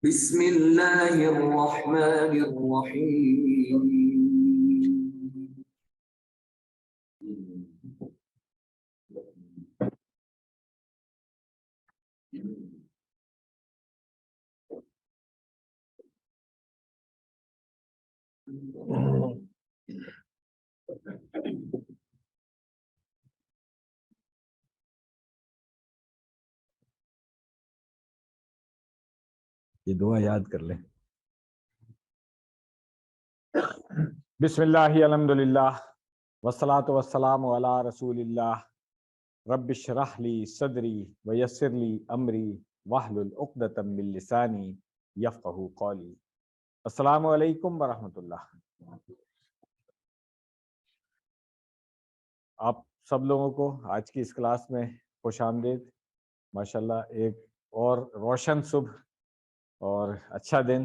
بسم اللہ الرحمن الرحیم. یہ دعا یاد کر لیں. بسم اللہ الحمدللہ والصلاۃ والسلام علی رسول اللہ. رب اشرح لی صدری ویسر لی امری واحلل عقدۃ من لسانی یفقہوا قولی. السلام علیکم ورحمۃ اللہ. آپ سب لوگوں کو آج کی اس کلاس میں خوش آمدید. ماشاءاللہ ایک اور روشن صبح اور اچھا دن.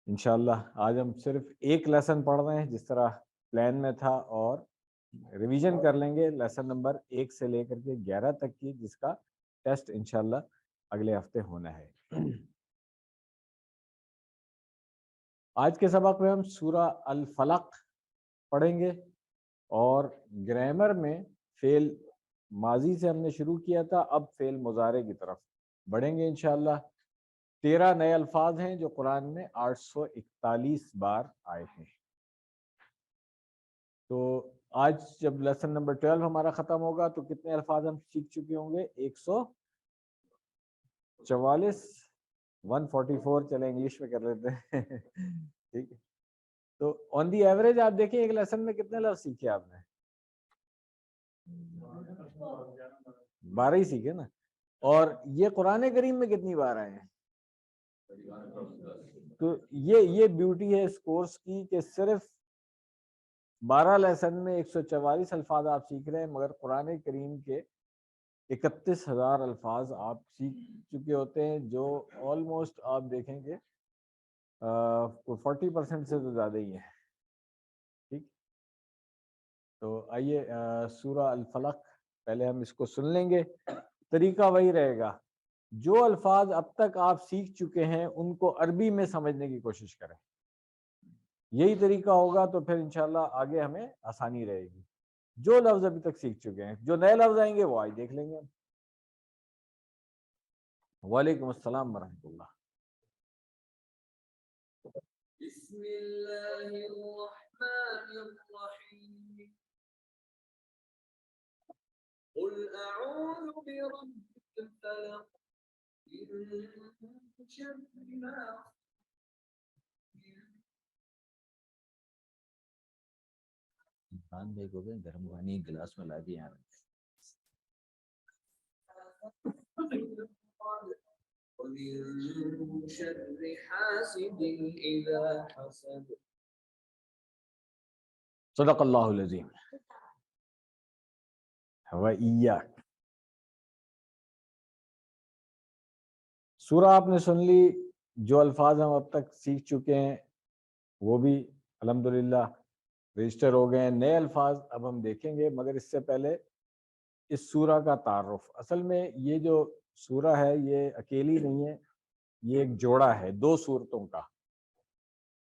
انشاءاللہ آج ہم صرف ایک لیسن پڑھ رہے ہیں جس طرح پلان میں تھا، اور ریویژن کر لیں گے لیسن نمبر 1 سے لے کر کے 11 تک کی، جس کا ٹیسٹ انشاءاللہ اگلے ہفتے ہونا ہے. آج کے سبق میں ہم سورہ الفلق پڑھیں گے، اور گرامر میں فعل ماضی سے ہم نے شروع کیا تھا، اب فعل مضارع کی طرف بڑھیں گے انشاءاللہ. 13 نئے الفاظ ہیں جو قرآن میں 841 بار آئے ہیں. تو آج جب لیسن نمبر 12 ہمارا ختم ہوگا تو کتنے الفاظ ہم سیکھ چکے ہوں گے؟ 144. 144 چلے انگلش میں کر لیتے ہیں. ٹھیک ہے. تو آن دی ایوریج آپ دیکھیں ایک لیسن میں کتنے لفظ سیکھے آپ نے؟ 12 ہی سیکھے نا. اور یہ قرآن کریم میں کتنی بار آئے ہیں؟ تو یہ بیوٹی ہے اس کورس کی کہ صرف 12 لیسن میں 144 الفاظ آپ سیکھ رہے ہیں، مگر قرآن کریم کے 31,000 الفاظ آپ سیکھ چکے ہوتے ہیں، جو آلموسٹ آپ دیکھیں گے 40% سے تو زیادہ ہی ہیں. ٹھیک. تو آئیے سورہ الفلق پہلے ہم اس کو سن لیں گے. طریقہ وہی رہے گا، جو الفاظ اب تک آپ سیکھ چکے ہیں ان کو عربی میں سمجھنے کی کوشش کریں. یہی طریقہ ہوگا تو پھر انشاءاللہ آگے ہمیں آسانی رہے گی. جو لفظ ابھی تک سیکھ چکے ہیں، جو نئے لفظ آئیں گے وہ آج دیکھ لیں گے. وعلیکم السلام ورحمۃ اللہ. بسم اللہ الرحمن الرحیم. قل اعوذ برب الفلق من شر ما دیکھو گے گرم پانی ایک گلاس میں لا کے یہاں ومن شر حاسد اذا حسد. صدق اللہ العظیم. وَإِيَّاكَ. سورہ آپ نے سن لی. جو الفاظ ہم اب تک سیکھ چکے ہیں وہ بھی الحمدللہ رجسٹر ہو گئے ہیں. نئے الفاظ اب ہم دیکھیں گے، مگر اس سے پہلے اس سورہ کا تعارف. اصل میں یہ جو سورہ ہے یہ اکیلی نہیں ہے، یہ ایک جوڑا ہے 2 سورتوں کا.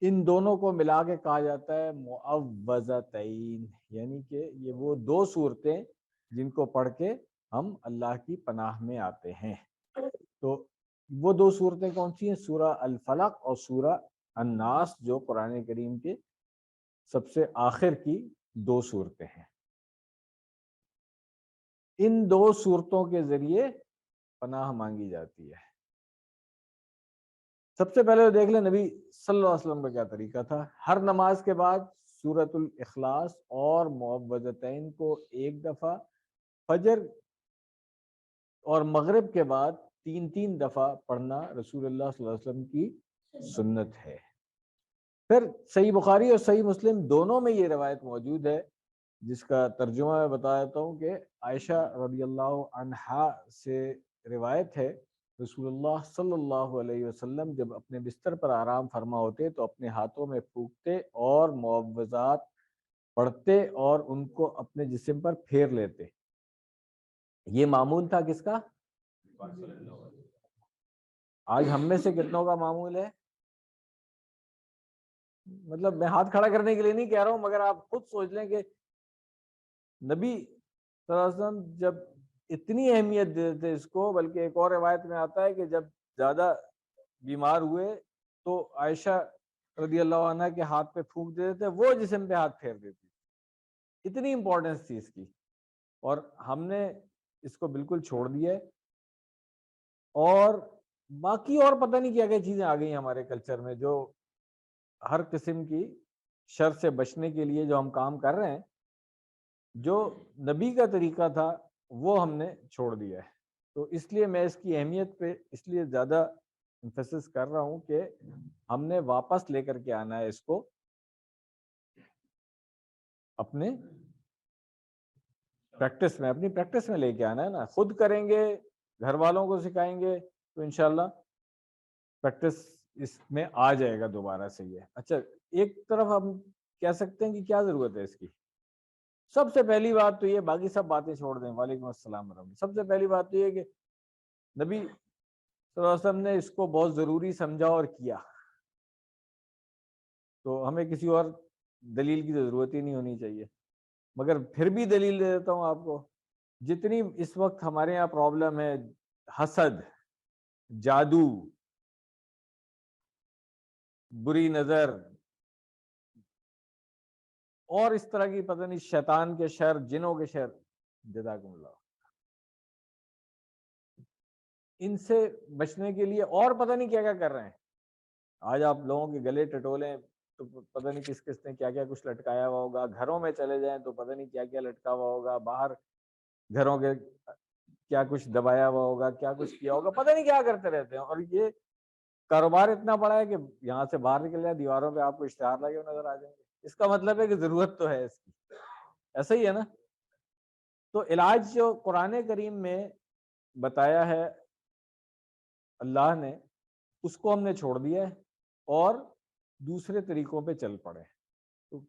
ان دونوں کو ملا کے کہا جاتا ہے معوذتین، یعنی کہ یہ وہ 2 سورتیں جن کو پڑھ کے ہم اللہ کی پناہ میں آتے ہیں. تو وہ 2 سورتیں کون سی ہیں؟ سورہ الفلق اور سورہ الناس، جو قرآن کریم کے سب سے آخر کی 2 سورتیں ہیں. ان 2 سورتوں کے ذریعے پناہ مانگی جاتی ہے. سب سے پہلے دیکھ لیں نبی صلی اللہ علیہ وسلم کا کیا طریقہ تھا. ہر نماز کے بعد سورۃ الاخلاص اور معوذتین کو 1 دفعہ، فجر اور مغرب کے بعد 3 دفعہ پڑھنا رسول اللہ صلی اللہ علیہ وسلم کی سنت ہے. پھر صحیح بخاری اور صحیح مسلم دونوں میں یہ روایت موجود ہے، جس کا ترجمہ میں بتا دیتا ہوں کہ عائشہ رضی اللہ عنہا سے روایت ہے، رسول اللہ صلی اللہ علیہ وسلم جب اپنے بستر پر آرام فرما ہوتے تو اپنے ہاتھوں میں پھونکتے اور معوذات پڑھتے اور ان کو اپنے جسم پر پھیر لیتے. یہ معمول تھا کس کا؟ آج ہم میں سے کتنوں کا معمول ہے؟ مطلب میں ہاتھ کھڑا کرنے کے لیے نہیں کہہ رہا ہوں، مگر آپ خود سوچ لیں کہ نبی صلی اللہ علیہ وسلم جب اتنی اہمیت دیتے تھے اس کو، بلکہ ایک اور روایت میں آتا ہے کہ جب زیادہ بیمار ہوئے تو عائشہ رضی اللہ عنہ کے ہاتھ پہ پھونک دیتے تھے، وہ جسم پہ ہاتھ پھیر دیتی تھی، اتنی امپورٹنس تھی اس کی، اور ہم نے اس کو بالکل چھوڑ دیا ہے۔ اور باقی اور پتہ نہیں کیا کیا چیزیں آ گئی ہیں ہمارے کلچر میں، جو ہر قسم کی شر سے بچنے کے لیے جو ہم کام کر رہے ہیں، جو نبی کا طریقہ تھا وہ ہم نے چھوڑ دیا ہے۔ تو اس لیے میں اس کی اہمیت پہ اس لیے زیادہ امفیسس کر رہا ہوں کہ ہم نے واپس لے کر کے آنا ہے اس کو اپنے پریکٹس میں، اپنی پریکٹس میں لے کے آنا ہے نا۔ خود کریں گے، گھر والوں کو سکھائیں گے تو انشاءاللہ پریکٹس اس میں آ جائے گا دوبارہ سے یہ۔ اچھا، ایک طرف ہم کہہ سکتے ہیں کہ کیا ضرورت ہے اس کی؟ سب سے پہلی بات تو یہ، باقی سب باتیں چھوڑ دیں، وعلیکم السلام ورحمۃ، سب سے پہلی بات تو یہ کہ نبی صلی اللہ علیہ وسلم نے اس کو بہت ضروری سمجھا اور کیا، تو ہمیں کسی اور دلیل کی ضرورت ہی نہیں ہونی چاہیے۔ مگر پھر بھی دلیل دے دیتا ہوں آپ کو، جتنی اس وقت ہمارے یہاں پرابلم ہے، حسد، جادو، بری نظر اور اس طرح کی پتہ نہیں شیطان کے شر، جنوں کے شر، جزاکم اللہ، ان سے بچنے کے لیے اور پتہ نہیں کیا کیا کر رہے ہیں۔ آج آپ لوگوں کے گلے ٹٹولیں تو پتہ نہیں کس کس نے کیا کیا کچھ لٹکایا ہوا ہوگا، گھروں میں چلے جائیں تو پتہ نہیں کیا کیا لٹکا ہوا ہوگا، باہر گھروں کے کیا کچھ دبایا ہوا ہوگا، کیا کچھ کیا ہوگا، پتہ نہیں کیا کرتے رہتے ہیں۔ اور یہ کاروبار اتنا بڑا ہے کہ یہاں سے باہر نکل جائیں، دیواروں پہ آپ کو اشتہار لگے ہوئے نظر آ جائیں گے، اس کا مطلب ہے کہ ضرورت تو ہے اس کی، ایسا ہی ہے نا۔ تو علاج جو قرآن کریم میں بتایا ہے اللہ نے، اس کو ہم نے چھوڑ دیا ہے اور دوسرے طریقوں پہ چل پڑے، تو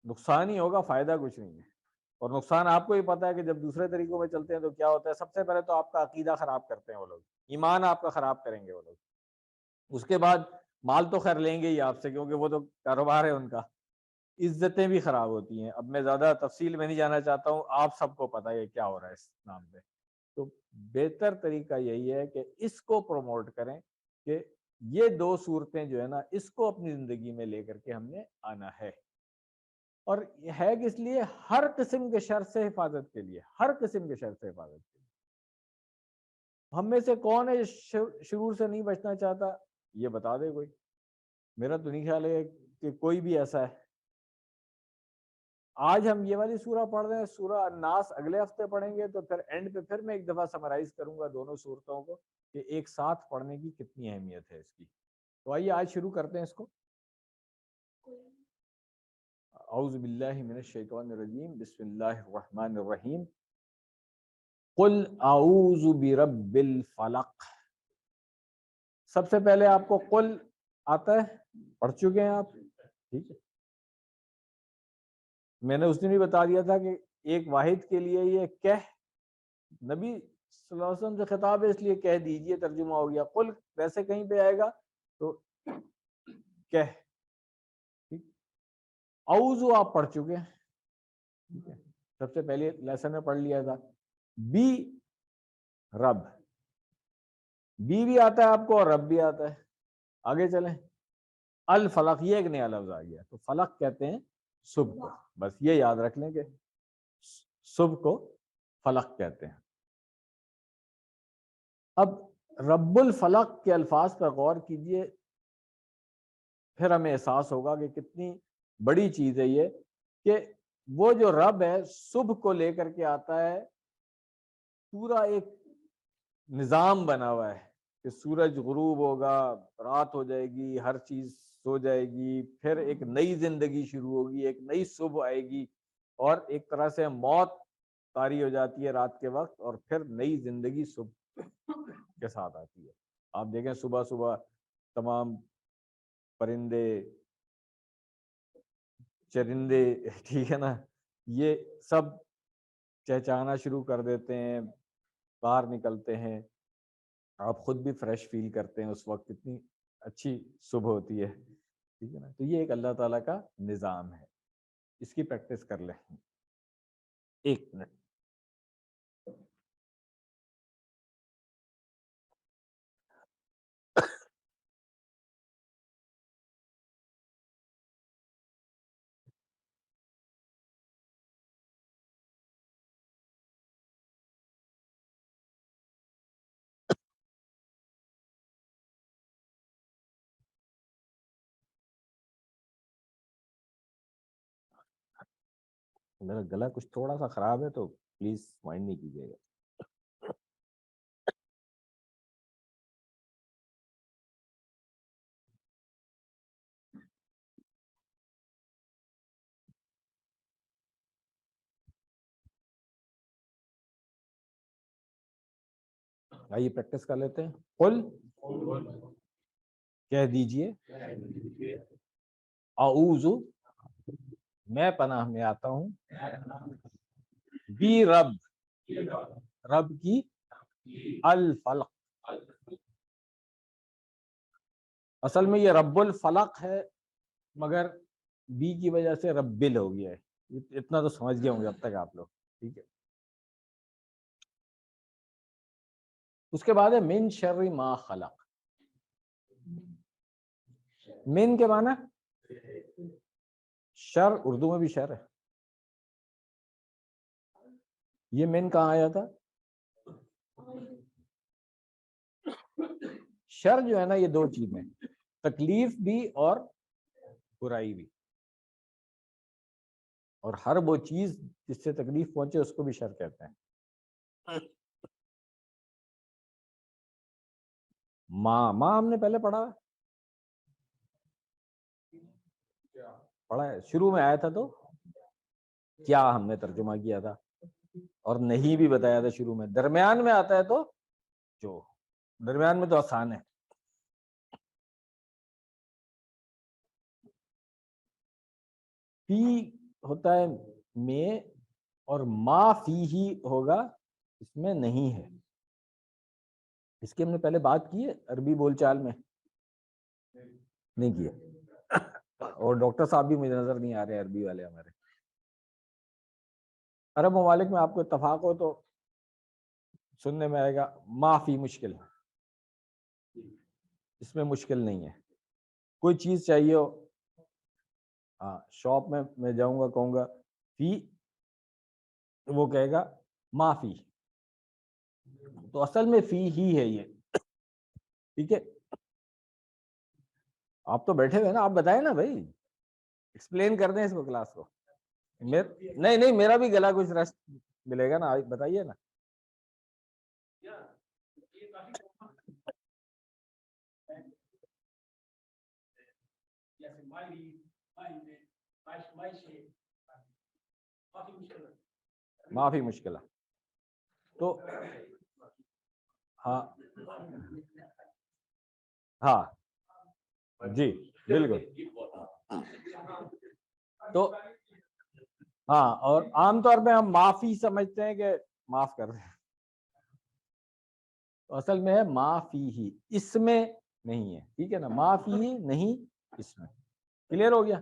نقصان ہی ہوگا، فائدہ کچھ نہیں ہے۔ اور نقصان آپ کو ہی پتا ہے کہ جب دوسرے طریقوں پہ چلتے ہیں تو کیا ہوتا ہے، سب سے پہلے تو آپ کا عقیدہ خراب کرتے ہیں وہ لوگ، ایمان آپ کا خراب کریں گے وہ لوگ، اس کے بعد مال تو خیر لیں گے ہی آپ سے، کیونکہ وہ تو کاروبار ہے ان کا، عزتیں بھی خراب ہوتی ہیں۔ اب میں زیادہ تفصیل میں نہیں جانا چاہتا ہوں، آپ سب کو پتہ ہے کیا ہو رہا ہے اس نام پہ۔ تو بہتر طریقہ یہی ہے کہ اس کو پروموٹ کریں کہ یہ دو صورتیں جو ہے نا، اس کو اپنی زندگی میں لے کر کے ہم نے آنا ہے، اور ہے کس لیے؟ ہر قسم کے شر سے حفاظت کے لیے، ہر قسم کے شر سے حفاظت کے لیے۔ ہم میں سے کون ہے شرور سے نہیں بچنا چاہتا؟ یہ بتا دے کوئی، میرا تو نہیں خیال ہے کہ کوئی بھی ایسا ہے۔ آج ہم یہ والی سورہ پڑھ رہے ہیں، سورہ الناس اگلے ہفتے پڑھیں گے، تو پھر اینڈ پہ پھر میں ایک دفعہ سمرائز کروں گا دونوں صورتوں کو کہ ایک ساتھ پڑھنے کی کتنی اہمیت ہے اس کی۔ تو آئیے آج شروع کرتے ہیں اس کو۔ اعوذ باللہ من الشیطان الرجیم، بسم اللہ الرحمن الرحیم۔ قل اعوذ برب الفلق۔ سب سے پہلے آپ کو قل آتا ہے، پڑھ چکے ہیں آپ، ٹھیک ہے۔ میں نے اس دن بھی بتا دیا تھا کہ ایک واحد کے لیے یہ کہہ، نبی صلی اللہ علیہ وسلم سے خطاب ہے، اس لیے کہہ دیجئے ترجمہ ہو گیا۔ قل ویسے کہیں پہ آئے گا تو کہہ، ٹھیک۔ اعوذ آپ پڑھ چکے ہیں، ٹھیک ہے، سب سے پہلے لیسن میں پڑھ لیا تھا۔ بی رب، بی بھی آتا ہے آپ کو اور رب بھی آتا ہے۔ آگے چلیں، الفلق، یہ ایک نیا لفظ آ گیا، تو فلق کہتے ہیں صبح کو، بس یہ یاد رکھ لیں کہ صبح کو فلق کہتے ہیں۔ اب رب الفلق کے الفاظ پر غور کیجئے، پھر ہمیں احساس ہوگا کہ کتنی بڑی چیز ہے یہ، کہ وہ جو رب ہے صبح کو لے کر کے آتا ہے، پورا ایک نظام بنا ہوا ہے کہ سورج غروب ہوگا، رات ہو جائے گی، ہر چیز سو جائے گی، پھر ایک نئی زندگی شروع ہوگی، ایک نئی صبح آئے گی، اور ایک طرح سے موت طاری ہو جاتی ہے رات کے وقت، اور پھر نئی زندگی صبح کے ساتھ آتی ہے۔ آپ دیکھیں صبح صبح تمام پرندے چرندے، ٹھیک ہے نا، یہ سب چہچہانا شروع کر دیتے ہیں، باہر نکلتے ہیں، آپ خود بھی فریش فیل کرتے ہیں اس وقت، کتنی اچھی صبح ہوتی ہے، ٹھیک ہے نا. تو یہ ایک اللہ تعالیٰ کا نظام ہے، اس کی پریکٹس کر لیں. ایک منٹ. میرا گلا کچھ تھوڑا سا خراب ہے تو پلیز مائنڈ نہیں کیجیے گا. آئیے پریکٹس کر لیتے ہیں. قل کہہ دیجئے، اعوذ میں پناہ میں آتا ہوں، بی رب رب کی، الفلق اصل میں یہ رب الفلق ہے، مگر بی کی وجہ سے ربل ہو گیا ہے. اتنا تو سمجھ گئے ہوں گے اب تک آپ لوگ، ٹھیک ہے. اس کے بعد ہے من شر ما خلق. من کے معنی شر، اردو میں بھی شر ہے. یہ من کہاں آیا تھا؟ شر جو ہے نا یہ دو چیزیں، تکلیف بھی اور برائی بھی، اور ہر وہ چیز جس سے تکلیف پہنچے اس کو بھی شر کہتے ہیں. ماں ہم نے پہلے پڑھا ہے، شروع میں آیا تھا تو کیا ہم نے ترجمہ کیا تھا، اور نہیں بھی بتایا تھا شروع میں. درمیان میں آتا ہے تو جو، درمیان میں تو آسان ہے. فی ہوتا ہے میں، اور ما فی ہی ہوگا اس میں نہیں ہے. اس کی ہم نے پہلے بات کی ہے عربی بول چال میں، نہیں کیا. اور ڈاکٹر صاحب بھی مجھے نظر نہیں آ رہے عربی والے ہمارے. عرب ممالک میں آپ کو اتفاق ہو تو سننے میں آئے گا معافی مشکل، اس میں مشکل نہیں ہے. کوئی چیز چاہیے ہو، ہاں شاپ میں جاؤں گا کہوں گا فی، وہ کہے گا معافی، تو اصل میں فی ہی ہے یہ، ٹھیک ہے. آپ تو بیٹھے ہوئے نا، آپ بتائیں نا بھائی، ایکسپلین کر دیں اس کو کلاس کو. نہیں میرا بھی گلا کچھ ریسٹ ملے گا نا، بتائیے نا. معافی مشکل ہے تو ہاں ہاں جی بالکل. تو ہاں، اور عام طور پہ ہم معافی سمجھتے ہیں کہ معاف کر دیں، تو اصل میں ہے معافی ہی، اس میں نہیں ہے، ٹھیک ہے نا. معافی ہی نہیں اس میں. کلیئر ہو گیا؟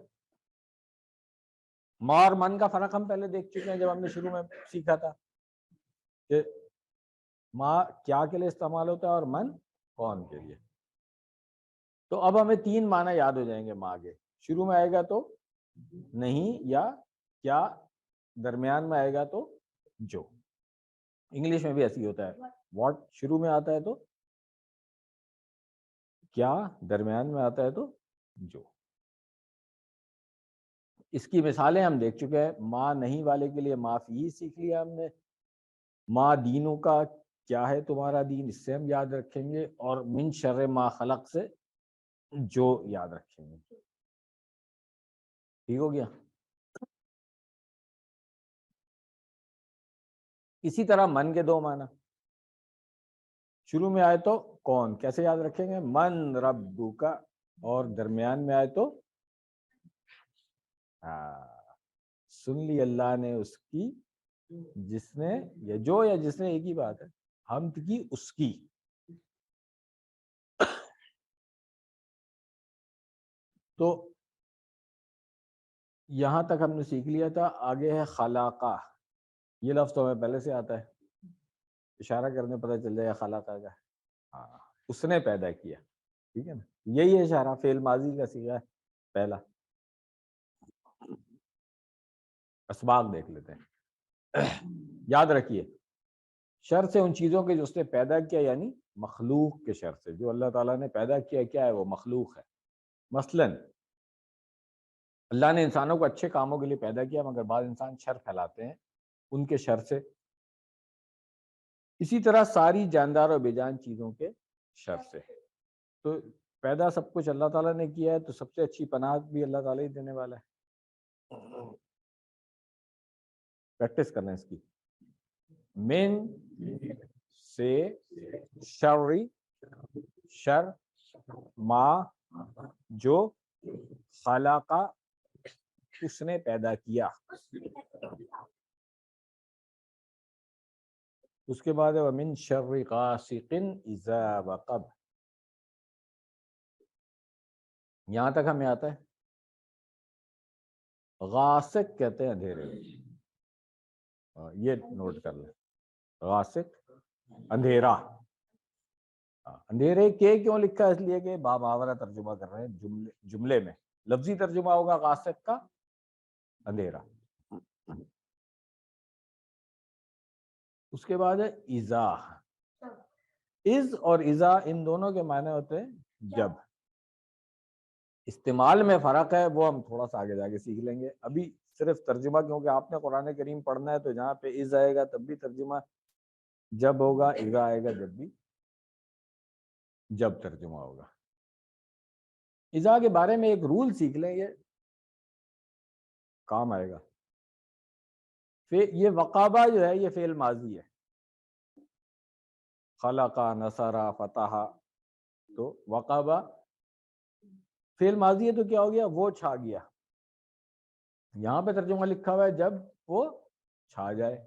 ما اور من کا فرق ہم پہلے دیکھ چکے ہیں جب ہم نے شروع میں سیکھا تھا کہ ما کیا کے لیے استعمال ہوتا ہے اور من کون کے لیے. تو اب ہمیں تین معنی یاد ہو جائیں گے ما کے. شروع میں آئے گا تو نہیں یا کیا، درمیان میں آئے گا تو جو. انگلش میں بھی ایسی ہوتا ہے، واٹ شروع میں آتا ہے تو کیا، درمیان میں آتا ہے تو جو. اس کی مثالیں ہم دیکھ چکے ہیں. ما نہیں والے کے لیے ما فی سیکھ لیا ہم نے. ما دینوں کا کیا ہے تمہارا دین، اس سے ہم یاد رکھیں گے. اور من شر ما خلق سے جو یاد رکھیں گے. ٹھیک ہو گیا؟ اسی طرح من کے دو معنی، شروع میں آئے تو کون، کیسے یاد رکھیں گے؟ من ربو کا، اور درمیان میں آئے تو سن لی اللہ نے اس کی جس نے، یا جو یا جس نے ایک ہی بات ہے، حمد کی اس کی. تو یہاں تک ہم نے سیکھ لیا تھا. آگے ہے خلاقہ. یہ لفظ تو ہمیں پہلے سے آتا ہے, اشارہ کرنے پتہ چل جائے گا خلاقہ کا. ہاں, اس نے پیدا کیا. ٹھیک ہے نا, یہی ہے اشارہ, فعل ماضی کا صیغہ ہے پہلا. اسباق دیکھ لیتے ہیں. یاد رکھیے, شر سے ان چیزوں کے جو اس نے پیدا کیا, یعنی مخلوق کے شر سے. جو اللہ تعالیٰ نے پیدا کیا کیا ہے, وہ مخلوق ہے. مثلاً اللہ نے انسانوں کو اچھے کاموں کے لیے پیدا کیا, مگر بعض انسان شر پھیلاتے ہیں ان کے شر سے. اسی طرح ساری جاندار اور بے جان چیزوں کے شر سے. تو پیدا سب کچھ اللہ تعالیٰ نے کیا ہے, تو سب سے اچھی پناہ بھی اللہ تعالیٰ ہی دینے والا ہے. پریکٹس کرنا ہے اس کی. من سے شر, شر ما جو خلاقہ اس نے پیدا کیا. اس کے بعد ہے ومن شر غاسق اذا وقب. یہاں تک ہمیں آتا ہے. غاسق کہتے ہیں اندھیرے, یہ نوٹ کر لیں. غاسق اندھیرا. اندھیرے کے کیوں لکھا, اس لیے کہ باماورہ ترجمہ کر رہے ہیں جملے میں. لفظی ترجمہ ہوگا غاسق کا اندھیرا. اس کے بعد ہے اذا. از اور اذا ان دونوں کے معنی ہوتے ہیں جب. استعمال میں فرق ہے, وہ ہم تھوڑا سا آگے جا کے سیکھ لیں گے. ابھی صرف ترجمہ, کیونکہ آپ نے قرآن کریم پڑھنا ہے, تو جہاں پہ از آئے گا تب بھی ترجمہ جب ہوگا, اذا آئے گا جب بھی جب ترجمہ ہوگا. اذا کے بارے میں ایک رول سیکھ لیں, یہ کام آئے گا. یہ وقابہ جو ہے یہ فعل ماضی ہے. خلقہ, نصرہ, فتح. تو وقابہ فعل ماضی ہے, تو کیا ہو گیا, وہ چھا گیا. یہاں پہ ترجمہ لکھا ہوا ہے جب وہ چھا جائے.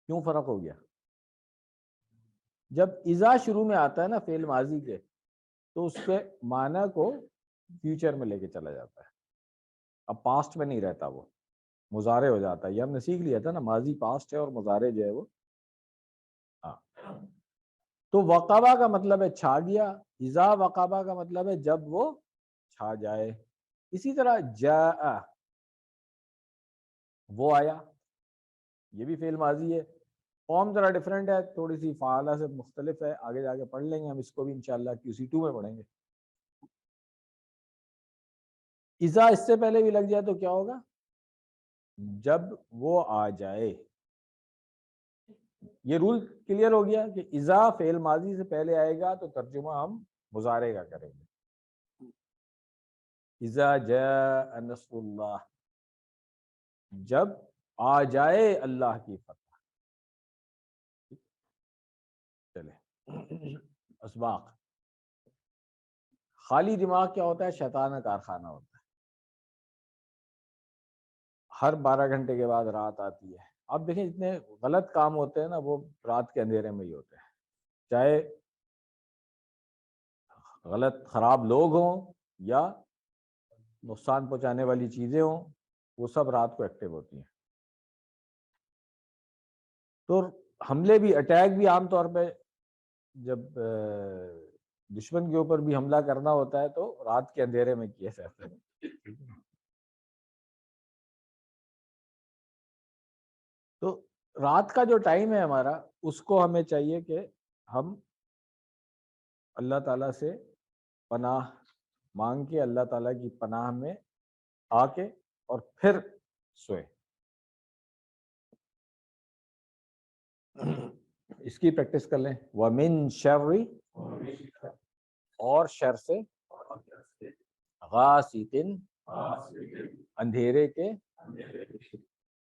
کیوں فرق ہو گیا؟ جب اذا شروع میں آتا ہے نا فعل ماضی کے, تو اس کے معنی کو فیوچر میں لے کے چلا جاتا ہے. اب پاسٹ میں نہیں رہتا, وہ مضارع ہو جاتا ہے. یہ ہم نے سیکھ لیا تھا نا, ماضی پاسٹ ہے اور مضارع جو ہے وہ. ہاں, تو وقابہ کا مطلب ہے چھا گیا. اذا وقابہ کا مطلب ہے جب وہ چھا جائے. اسی طرح جاء, وہ آیا, یہ بھی فعل ماضی ہے. فارم ذرا ڈفرینٹ ہے, تھوڑی سی فعالہ سے مختلف ہے. آگے جا کے پڑھ لیں گے ہم اس کو بھی انشاءاللہ, QC2 میں پڑھیں گے. اذا اس سے پہلے بھی لگ جائے تو کیا ہوگا, جب وہ آ جائے. یہ رول کلیئر ہو گیا کہ اذا فعل ماضی سے پہلے آئے گا تو ترجمہ ہم مضارع کا کریں گے. اذا جاء نصر اللہ, جب آ جائے اللہ کی فتح. چلے, اسباق. خالی دماغ کیا ہوتا ہے, شیطان کا کارخانہ ہوتا ہے. ہر 12 گھنٹے کے بعد رات آتی ہے. آپ دیکھیں جتنے غلط کام ہوتے ہیں نا, وہ رات کے اندھیرے میں ہی ہوتے ہیں. چاہے غلط خراب لوگ ہوں یا نقصان پہنچانے والی چیزیں ہوں, وہ سب رات کو ایکٹیو ہوتی ہیں. تو حملے بھی, اٹیک بھی عام طور پہ جب دشمن کے اوپر بھی حملہ کرنا ہوتا ہے تو رات کے اندھیرے میں کیا جاتا ہے. تو رات کا جو ٹائم ہے ہمارا, اس کو ہمیں چاہیے کہ ہم اللہ تعالیٰ سے پناہ مانگ کے, اللہ تعالیٰ کی پناہ میں آ کے اور پھر سوئے. اس کی پریکٹس کر لیں. وَمِن شَرِّ, اور شر سے, غاسق, اندھیرے کے,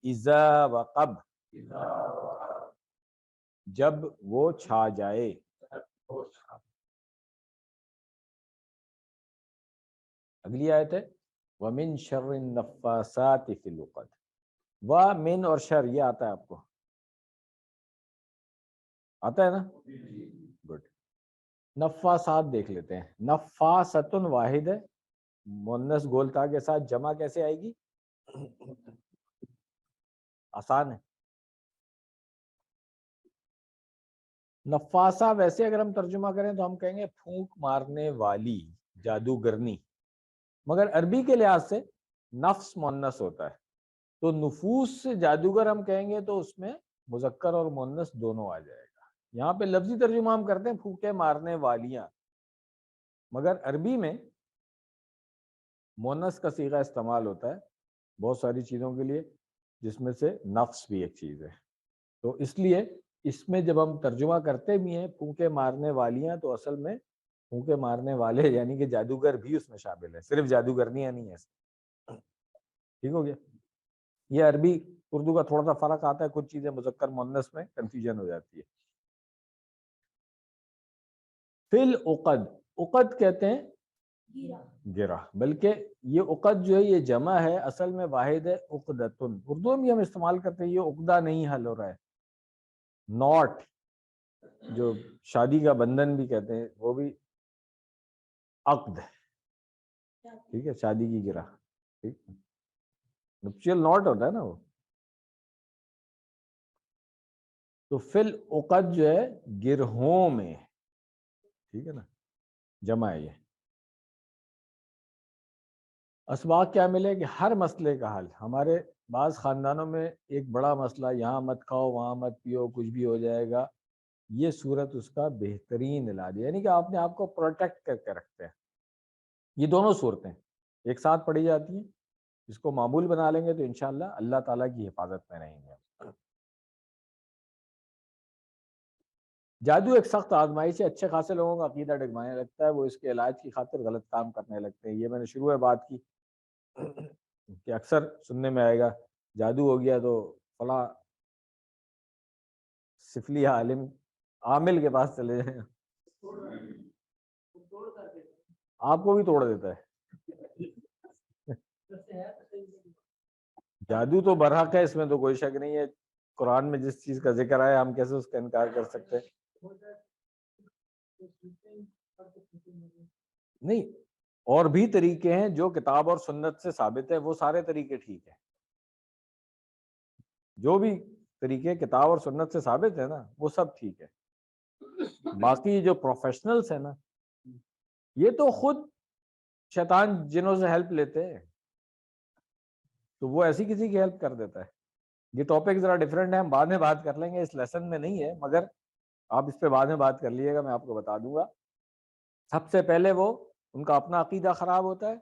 اذا وقب, جب وہ چھا جائے. اگلی آیت ہے وَمِن شَرِّ النَّفَّاثَاتِ فِي الْعُقَدِ. من اور شر, یہ آتا ہے آپ کو, آتا ہے نا؟ گڈ. نفاسات دیکھ لیتے ہیں. نفاستن واحد ہے, مؤنث گولتا کے ساتھ, جمع کیسے آئے گی؟ آسان ہے. نفاسہ ویسے اگر ہم ترجمہ کریں تو ہم کہیں گے پھونک مارنے والی, جادوگرنی, مگر عربی کے لحاظ سے نفس مؤنث ہوتا ہے, تو نفوس سے جادوگر ہم کہیں گے تو اس میں مذکر اور مؤنث دونوں آ جائے گا. یہاں پہ لفظی ترجمہ ہم کرتے ہیں پھونکے مارنے والیاں, مگر عربی میں مؤنث کا صیغہ استعمال ہوتا ہے بہت ساری چیزوں کے لیے, جس میں سے نفس بھی ایک چیز ہے. تو اس لیے اس میں جب ہم ترجمہ کرتے بھی ہیں پھونکے مارنے والیاں, تو اصل میں پھونکے مارنے والے یعنی کہ جادوگر بھی اس میں شامل ہے, صرف جادوگرنیاں نہیں ہے. ٹھیک ہو گیا. یہ عربی اردو کا تھوڑا سا فرق آتا ہے, کچھ چیزیں مذکر مؤنث میں کنفیوژن ہو جاتی ہے. فی العقد, عقد کہتے ہیں گرہ, بلکہ یہ عقد جو ہے یہ جمع ہے, اصل میں واحد ہے عقدتن. اردو میں ہم استعمال کرتے ہیں, یہ عقدہ نہیں حل ہو رہا ہے. ناٹ جو شادی کا بندھن بھی کہتے ہیں وہ بھی عقد ہے, ٹھیک ہے, شادی کی گرہ, ٹھیک, نپشل ناٹ ہوتا ہے نا وہ. تو فی العقد جو ہے گرہوں میں, ٹھیک ہے نا, جمع ہے. یہ اسباق کیا ملے کہ ہر مسئلے کا حل. ہمارے بعض خاندانوں میں ایک بڑا مسئلہ, یہاں مت کھاؤ وہاں مت پیو کچھ بھی ہو جائے گا, یہ صورت اس کا بہترین علاج ہے, یعنی کہ آپ نے آپ کو پروٹیکٹ کر کے رکھتے ہیں. یہ دونوں صورتیں ایک ساتھ پڑھی جاتی ہیں, اس کو معمول بنا لیں گے تو انشاءاللہ اللہ تعالیٰ کی حفاظت میں رہیں گے. جادو ایک سخت آزمائش ہے, اچھے خاصے لوگوں کا عقیدہ ڈگمانے لگتا ہے, وہ اس کے علاج کی خاطر غلط کام کرنے لگتے ہیں. یہ میں نے شروع میں بات کی کہ اکثر سننے میں آئے گا جادو ہو گیا تو فلاں سفلی عالم عامل کے پاس چلے جائیں, آپ کو بھی توڑ دیتا ہے. جادو تو برحق ہے, اس میں تو کوئی شک نہیں ہے. قرآن میں جس چیز کا ذکر آیا ہم کیسے اس کا انکار کر سکتے ہیں. نہیں, اور بھی طریقے ہیں جو کتاب اور سنت سے ثابت ہے, وہ سارے طریقے ٹھیک ہیں. جو بھی طریقے کتاب اور سنت سے ثابت ہے نا وہ سب ٹھیک ہے. باقی جو پروفیشنلز ہیں نا, یہ تو خود شیطان جنوں سے ہیلپ لیتے ہیں, تو وہ ایسی کسی کی ہیلپ کر دیتا ہے. یہ ٹاپک ذرا ڈیفرنٹ ہے, ہم بعد میں بات کر لیں گے, اس لیسن میں نہیں ہے, مگر آپ اس پہ بعد میں بات کر لیے گا, میں آپ کو بتا دوں گا. سب سے پہلے وہ ان کا اپنا عقیدہ خراب ہوتا ہے,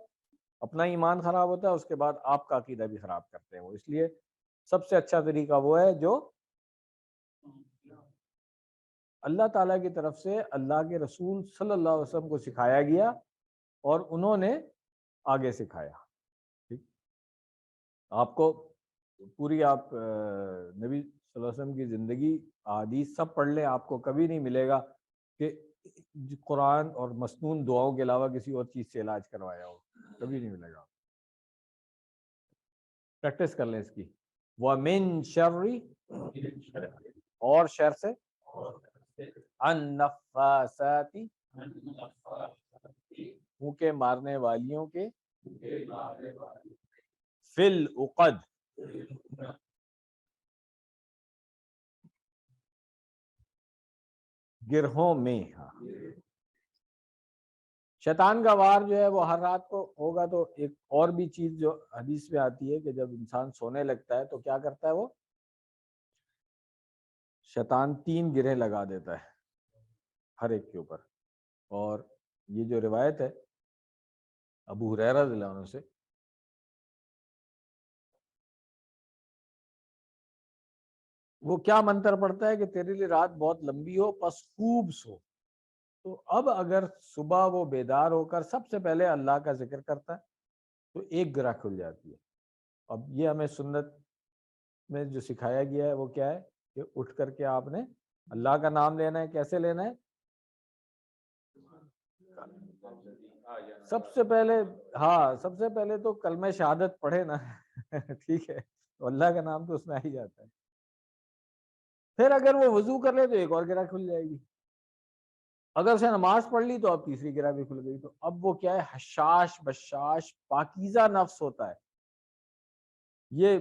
اپنا ایمان خراب ہوتا ہے, اس کے بعد آپ کا عقیدہ بھی خراب کرتے ہیں وہ. اس لیے سب سے اچھا طریقہ وہ ہے جو اللہ تعالیٰ کی طرف سے اللہ کے رسول صلی اللہ علیہ وسلم کو سکھایا گیا اور انہوں نے آگے سکھایا. ٹھیک, آپ کو پوری آپ نبی صلی اللہ علیہ وسلم کی زندگی احادیث سب پڑھ لیں, آپ کو کبھی نہیں ملے گا کہ قرآن اور مسنون دعاؤں کے علاوہ کسی اور چیز سے علاج کروایا ہو, کبھی نہیں ملے گا. پریکٹس کر لیں اس کی. وَمِن شَرِّ, اور شر سے, النفاسات, پھونکے مارنے والیوں کے, فی العقد, گرہوں میں. ہاں, شیطان کا وار جو ہے وہ ہر رات کو ہوگا. تو ایک اور بھی چیز جو حدیث میں آتی ہے کہ جب انسان سونے لگتا ہے تو کیا کرتا ہے, وہ شیطان 3 گرہیں لگا دیتا ہے ہر ایک کے اوپر. اور یہ جو روایت ہے ابو ہریرہ رضی اللہ عنہ سے, وہ کیا منتر پڑتا ہے کہ تیرے لیے رات بہت لمبی ہو پس خوب سو. تو اب اگر صبح وہ بیدار ہو کر سب سے پہلے اللہ کا ذکر کرتا ہے تو ایک گرہ کھل جاتی ہے. اب یہ ہمیں سنت میں جو سکھایا گیا ہے وہ کیا ہے کہ اٹھ کر کے آپ نے اللہ کا نام لینا ہے. کیسے لینا ہے؟ سب سے پہلے, ہاں سب سے پہلے تو کلمہ شہادت پڑھے نا ٹھیک ہے, تو اللہ کا نام تو اس میں آ ہی جاتا ہے. پھر اگر وہ وضو کر لے تو ایک اور گرہ کھل جائے گی. اگر اسے نماز پڑھ لی تو اب تیسری گرہ بھی کھل گئی. تو اب وہ کیا ہے؟ حشاش بشاش پاکیزہ نفس ہوتا ہے. یہ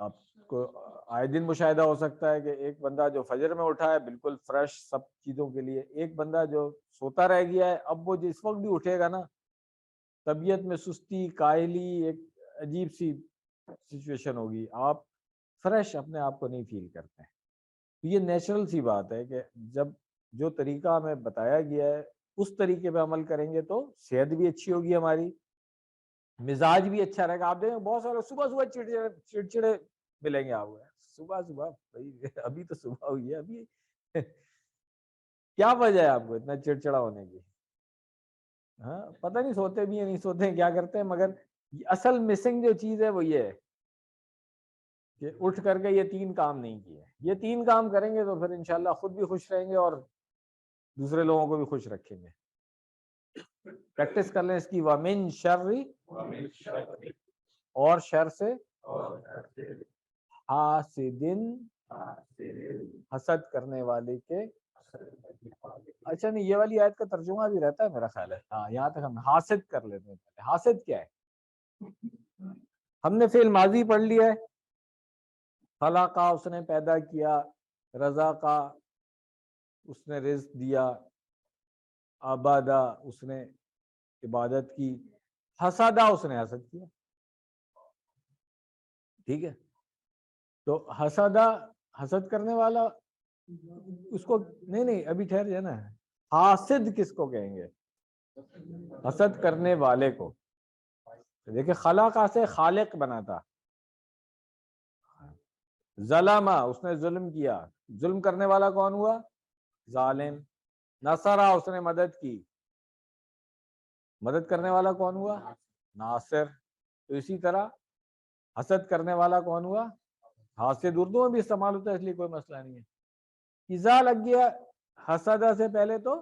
آپ کو آئے دن مشاہدہ ہو سکتا ہے کہ ایک بندہ جو فجر میں اٹھا ہے بالکل فریش سب چیزوں کے لیے، ایک بندہ جو سوتا رہ گیا ہے اب وہ جس وقت بھی اٹھے گا نا طبیعت میں سستی، کائلی، ایک عجیب سی سچویشن ہوگی، آپ فریش اپنے آپ کو نہیں فیل کرتے ہیں. تو یہ نیچرل سی بات ہے کہ جب جو طریقہ ہمیں بتایا گیا ہے اس طریقے پہ عمل کریں گے تو صحت بھی اچھی ہوگی، ہماری مزاج بھی اچھا رہے گا. آپ دیکھیں بہت سارے صبح صبح چڑچڑے ملیں گے آپ کو. صبح صبح ابھی تو صبح ہوئی ہے، ابھی کیا وجہ ہے آپ کو اتنا چڑچڑا ہونے کی؟ ہاں پتہ نہیں سوتے بھی ہیں نہیں سوتے ہیں کیا کرتے ہیں، مگر اصل مسنگ جو چیز ہے وہ یہ ہے کہ اٹھ کر کے یہ 3 کام نہیں کیے. یہ 3 کام کریں گے تو پھر انشاءاللہ خود بھی خوش رہیں گے اور دوسرے لوگوں کو بھی خوش رکھیں گے. پریکٹس کر لیں اس کی. وَمِن شَرِّ، اور شر سے، حاسدن، حسد کرنے والے کے. اچھا نہیں، یہ والی آیت کا ترجمہ بھی رہتا ہے میرا خیال ہے. ہاں یہاں تک ہم حاسد کر لیتے ہیں. حاسد کیا ہے؟ ہم نے فعل ماضی پڑھ لیا ہے. خلقہ اس نے پیدا کیا، رزقہ اس نے رزق دیا، عبادہ اس نے عبادت کی، حسدہ اس نے حسد کیا. ٹھیک ہے، تو حسدہ حسد کرنے والا اس کو نہیں ابھی ٹھہر جائے نا. حاسد کس کو کہیں گے؟ حسد کرنے والے کو. دیکھیں خلقہ سے خالق بنا تھا. ظلمہ اس نے ظلم کیا، ظلم کرنے والا کون ہوا؟ ظالم. نصرہ اس نے مدد کی، مدد کرنے والا کون ہوا؟ ناصر. تو اسی طرح حسد کرنے والا کون ہوا؟ حاسد. اردو میں بھی استعمال ہوتا ہے اس لیے کوئی مسئلہ نہیں ہے. اذا لگ گیا حسدہ سے پہلے تو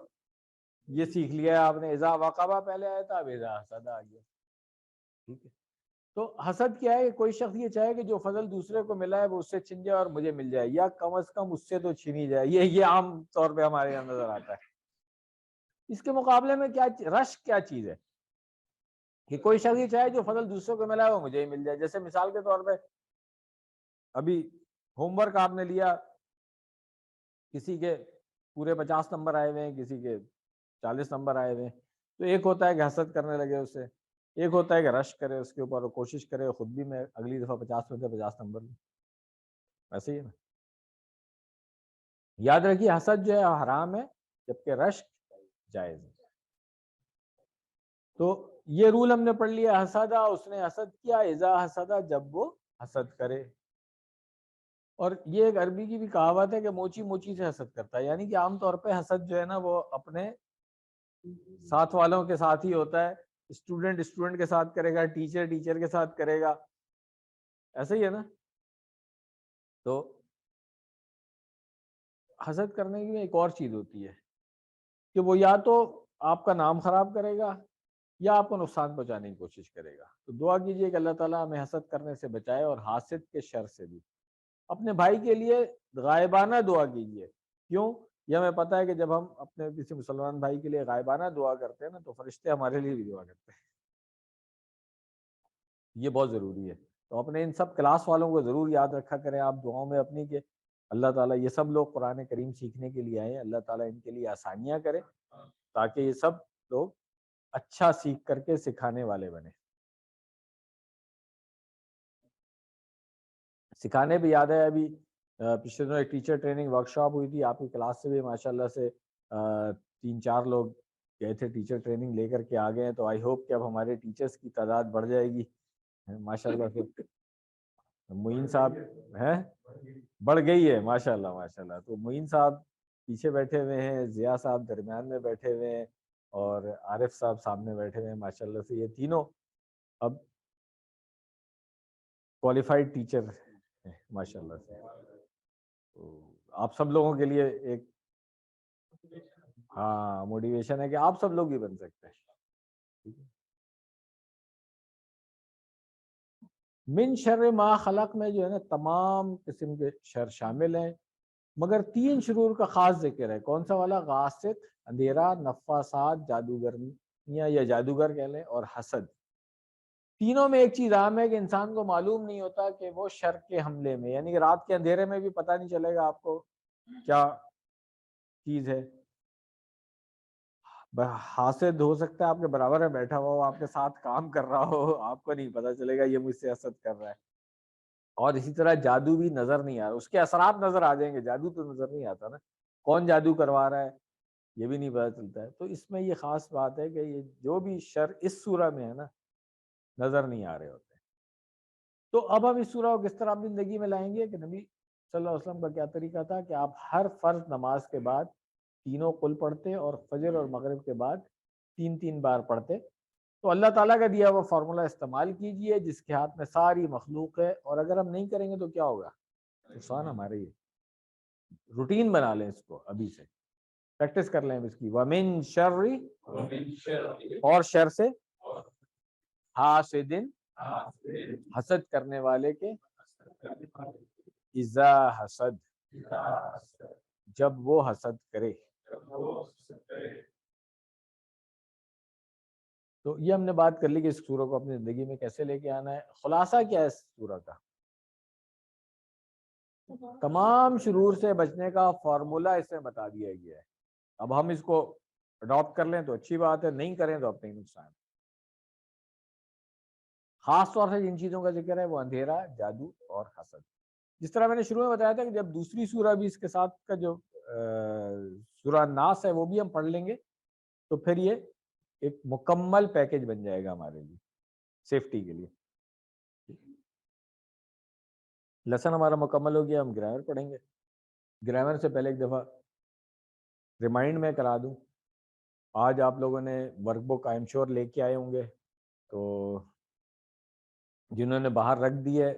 یہ سیکھ لیا ہے آپ نے. اذا وقبہ پہلے آیا تھا، اب اذا حسدہ آ گیا. ٹھیک ہے، تو حسد کیا ہے؟ کوئی شخص یہ چاہے کہ جو فضل دوسرے کو ملا ہے وہ اس سے چھن جائے اور مجھے مل جائے، یا کم از کم اس سے تو چھینی جائے. یہ عام طور پہ ہمارے یہاں نظر آتا ہے. اس کے مقابلے میں کیا رشک کیا چیز ہے کہ کوئی شخص یہ چاہے جو فضل دوسروں کو ملا ہے وہ مجھے ہی مل جائے. جیسے مثال کے طور پہ ابھی ہوم ورک آپ نے لیا، کسی کے پورے 50 نمبر آئے ہوئے ہیں، کسی کے 40 نمبر آئے ہوئے ہیں، تو ایک ہوتا ہے کہ حسد کرنے لگے اس سے، ایک ہوتا ہے کہ رشک کرے اس کے اوپر اور کوشش کرے خود بھی میں اگلی دفعہ 50 میں سے 50 نمبر لوں. ایسے ہی ہے نا. یاد رکھیے حسد جو ہے حرام ہے جبکہ رشک جائز ہے. تو یہ رول ہم نے پڑھ لیا. حسدہ اس نے حسد کیا، اذا حسدہ جب وہ حسد کرے. اور یہ ایک عربی کی بھی کہاوت ہے کہ موچی موچی سے حسد کرتا ہے، یعنی کہ عام طور پہ حسد جو ہے نا وہ اپنے ساتھ والوں کے ساتھ ہی ہوتا ہے. اسٹوڈنٹ اسٹوڈنٹ کے ساتھ کرے گا، ٹیچر ٹیچر کے ساتھ کرے گا، ایسا ہی ہے نا. تو حسد کرنے کی ایک اور چیز ہوتی ہے کہ وہ یا تو آپ کا نام خراب کرے گا یا آپ کو نقصان پہنچانے کی کوشش کرے گا. تو دعا کیجیے کہ اللہ تعالیٰ ہمیں حسد کرنے سے بچائے اور حاسد کے شر سے بھی. اپنے بھائی کے لیے غائبانہ دعا کیجیے. کیوں؟ یہ ہمیں پتہ ہے کہ جب ہم اپنے کسی مسلمان بھائی کے لیے غائبانہ دعا کرتے ہیں نا تو فرشتے ہمارے لیے بھی دعا کرتے ہیں. یہ بہت ضروری ہے. تو اپنے ان سب کلاس والوں کو ضرور یاد رکھا کریں آپ دعاؤں میں اپنی کہ اللہ تعالیٰ یہ سب لوگ قرآن کریم سیکھنے کے لیے آئے ہیں، اللہ تعالیٰ ان کے لیے آسانیاں کرے تاکہ یہ سب لوگ اچھا سیکھ کر کے سکھانے والے بنے. سکھانے بھی یاد ہے ابھی پچھلے دنوں ایک ٹیچر ٹریننگ ورکشاپ ہوئی تھی آپ کی کلاس سے بھی ماشاءاللہ سے 3-4 لوگ گئے تھے ٹیچر ٹریننگ لے کر کے آ گئے ہیں. تو آئی ہوپ کہ اب ہمارے ٹیچرز کی تعداد بڑھ جائے گی ماشاءاللہ سے. معین صاحب ہیں بڑھ گئی ہے ماشاءاللہ ماشاءاللہ. تو معین صاحب پیچھے بیٹھے ہوئے ہیں، ضیاء صاحب درمیان میں بیٹھے ہوئے ہیں اور عارف صاحب سامنے بیٹھے ہوئے ہیں ماشاءاللہ سے. یہ تینوں اب کوالیفائڈ ٹیچر ہیں ماشاءاللہ سے. آپ سب لوگوں کے لیے ایک ہاں موٹیویشن ہے کہ آپ سب لوگ بھی بن سکتے ہیں. من شر ما خلق میں جو ہے نا تمام قسم کے شر شامل ہیں. مگر 3 شرور کا خاص ذکر ہے. کون سا والا؟ غاسق اندھیرا، نفاسات جادوگرنیاں یا جادوگر کہہ لیں، اور حسد. تینوں میں ایک چیز عام ہے کہ انسان کو معلوم نہیں ہوتا کہ وہ شر کے حملے میں، یعنی کہ رات کے اندھیرے میں بھی پتہ نہیں چلے گا آپ کو کیا چیز ہے. حاسد ہو سکتا ہے آپ کے برابر میں بیٹھا ہوا ہو، آپ کے ساتھ کام کر رہا ہو، آپ کو نہیں پتا چلے گا یہ مجھ سے حسد کر رہا ہے. اور اسی طرح جادو بھی نظر نہیں آ رہا، اس کے اثرات نظر آ جائیں گے، جادو تو نظر نہیں آتا نا، کون جادو کروا رہا ہے یہ بھی نہیں پتا چلتا ہے. تو اس میں یہ خاص بات ہے کہ یہ جو بھی شر اس سورہ میں ہے نا نظر نہیں آ رہے ہوتے. تو اب ہم اس سورہ کو کس طرح اپنی زندگی میں لائیں گے کہ نبی صلی اللہ علیہ وسلم کا کیا طریقہ تھا کہ آپ ہر فرض نماز کے بعد تینوں قل پڑھتے اور فجر اور مغرب کے بعد 3 بار پڑھتے. تو اللہ تعالیٰ کا دیا وہ فارمولہ استعمال کیجئے جس کے ہاتھ میں ساری مخلوق ہے، اور اگر ہم نہیں کریں گے تو کیا ہوگا؟ نقصان ہمارے. یہ روٹین بنا لیں، اس کو ابھی سے پریکٹس کر لیں اس کی. وَمِن شَرِّ، اور شر سے، حاسدٍ، حسد کرنے والے کے، اذا حسد، جب وہ حسد کرے. تو یہ ہم نے بات کر لی کہ اس سورہ کو اپنی زندگی میں کیسے لے کے آنا ہے. خلاصہ کیا ہے اس سورہ کا؟ تمام شرور سے بچنے کا فارمولہ اس میں بتا دیا گیا ہے. اب ہم اس کو اڈاپٹ کر لیں تو اچھی بات ہے، نہیں کریں تو اپنے نقصان. خاص طور سے جن چیزوں کا ذکر ہے وہ اندھیرا، جادو اور حسد. جس طرح میں نے شروع میں بتایا تھا کہ جب دوسری سورہ بھی اس کے ساتھ کا جو سورہ ناس ہے وہ بھی ہم پڑھ لیں گے تو پھر یہ ایک مکمل پیکج بن جائے گا ہمارے لیے سیفٹی کے لیے. لیسن ہمارا مکمل ہو گیا، ہم گرامر پڑھیں گے. گرامر سے پہلے ایک دفعہ ریمائنڈ میں کرا دوں، آج آپ لوگوں نے work book I am sure لے کے آئے ہوں گے، تو جنہوں نے باہر رکھ دی ہے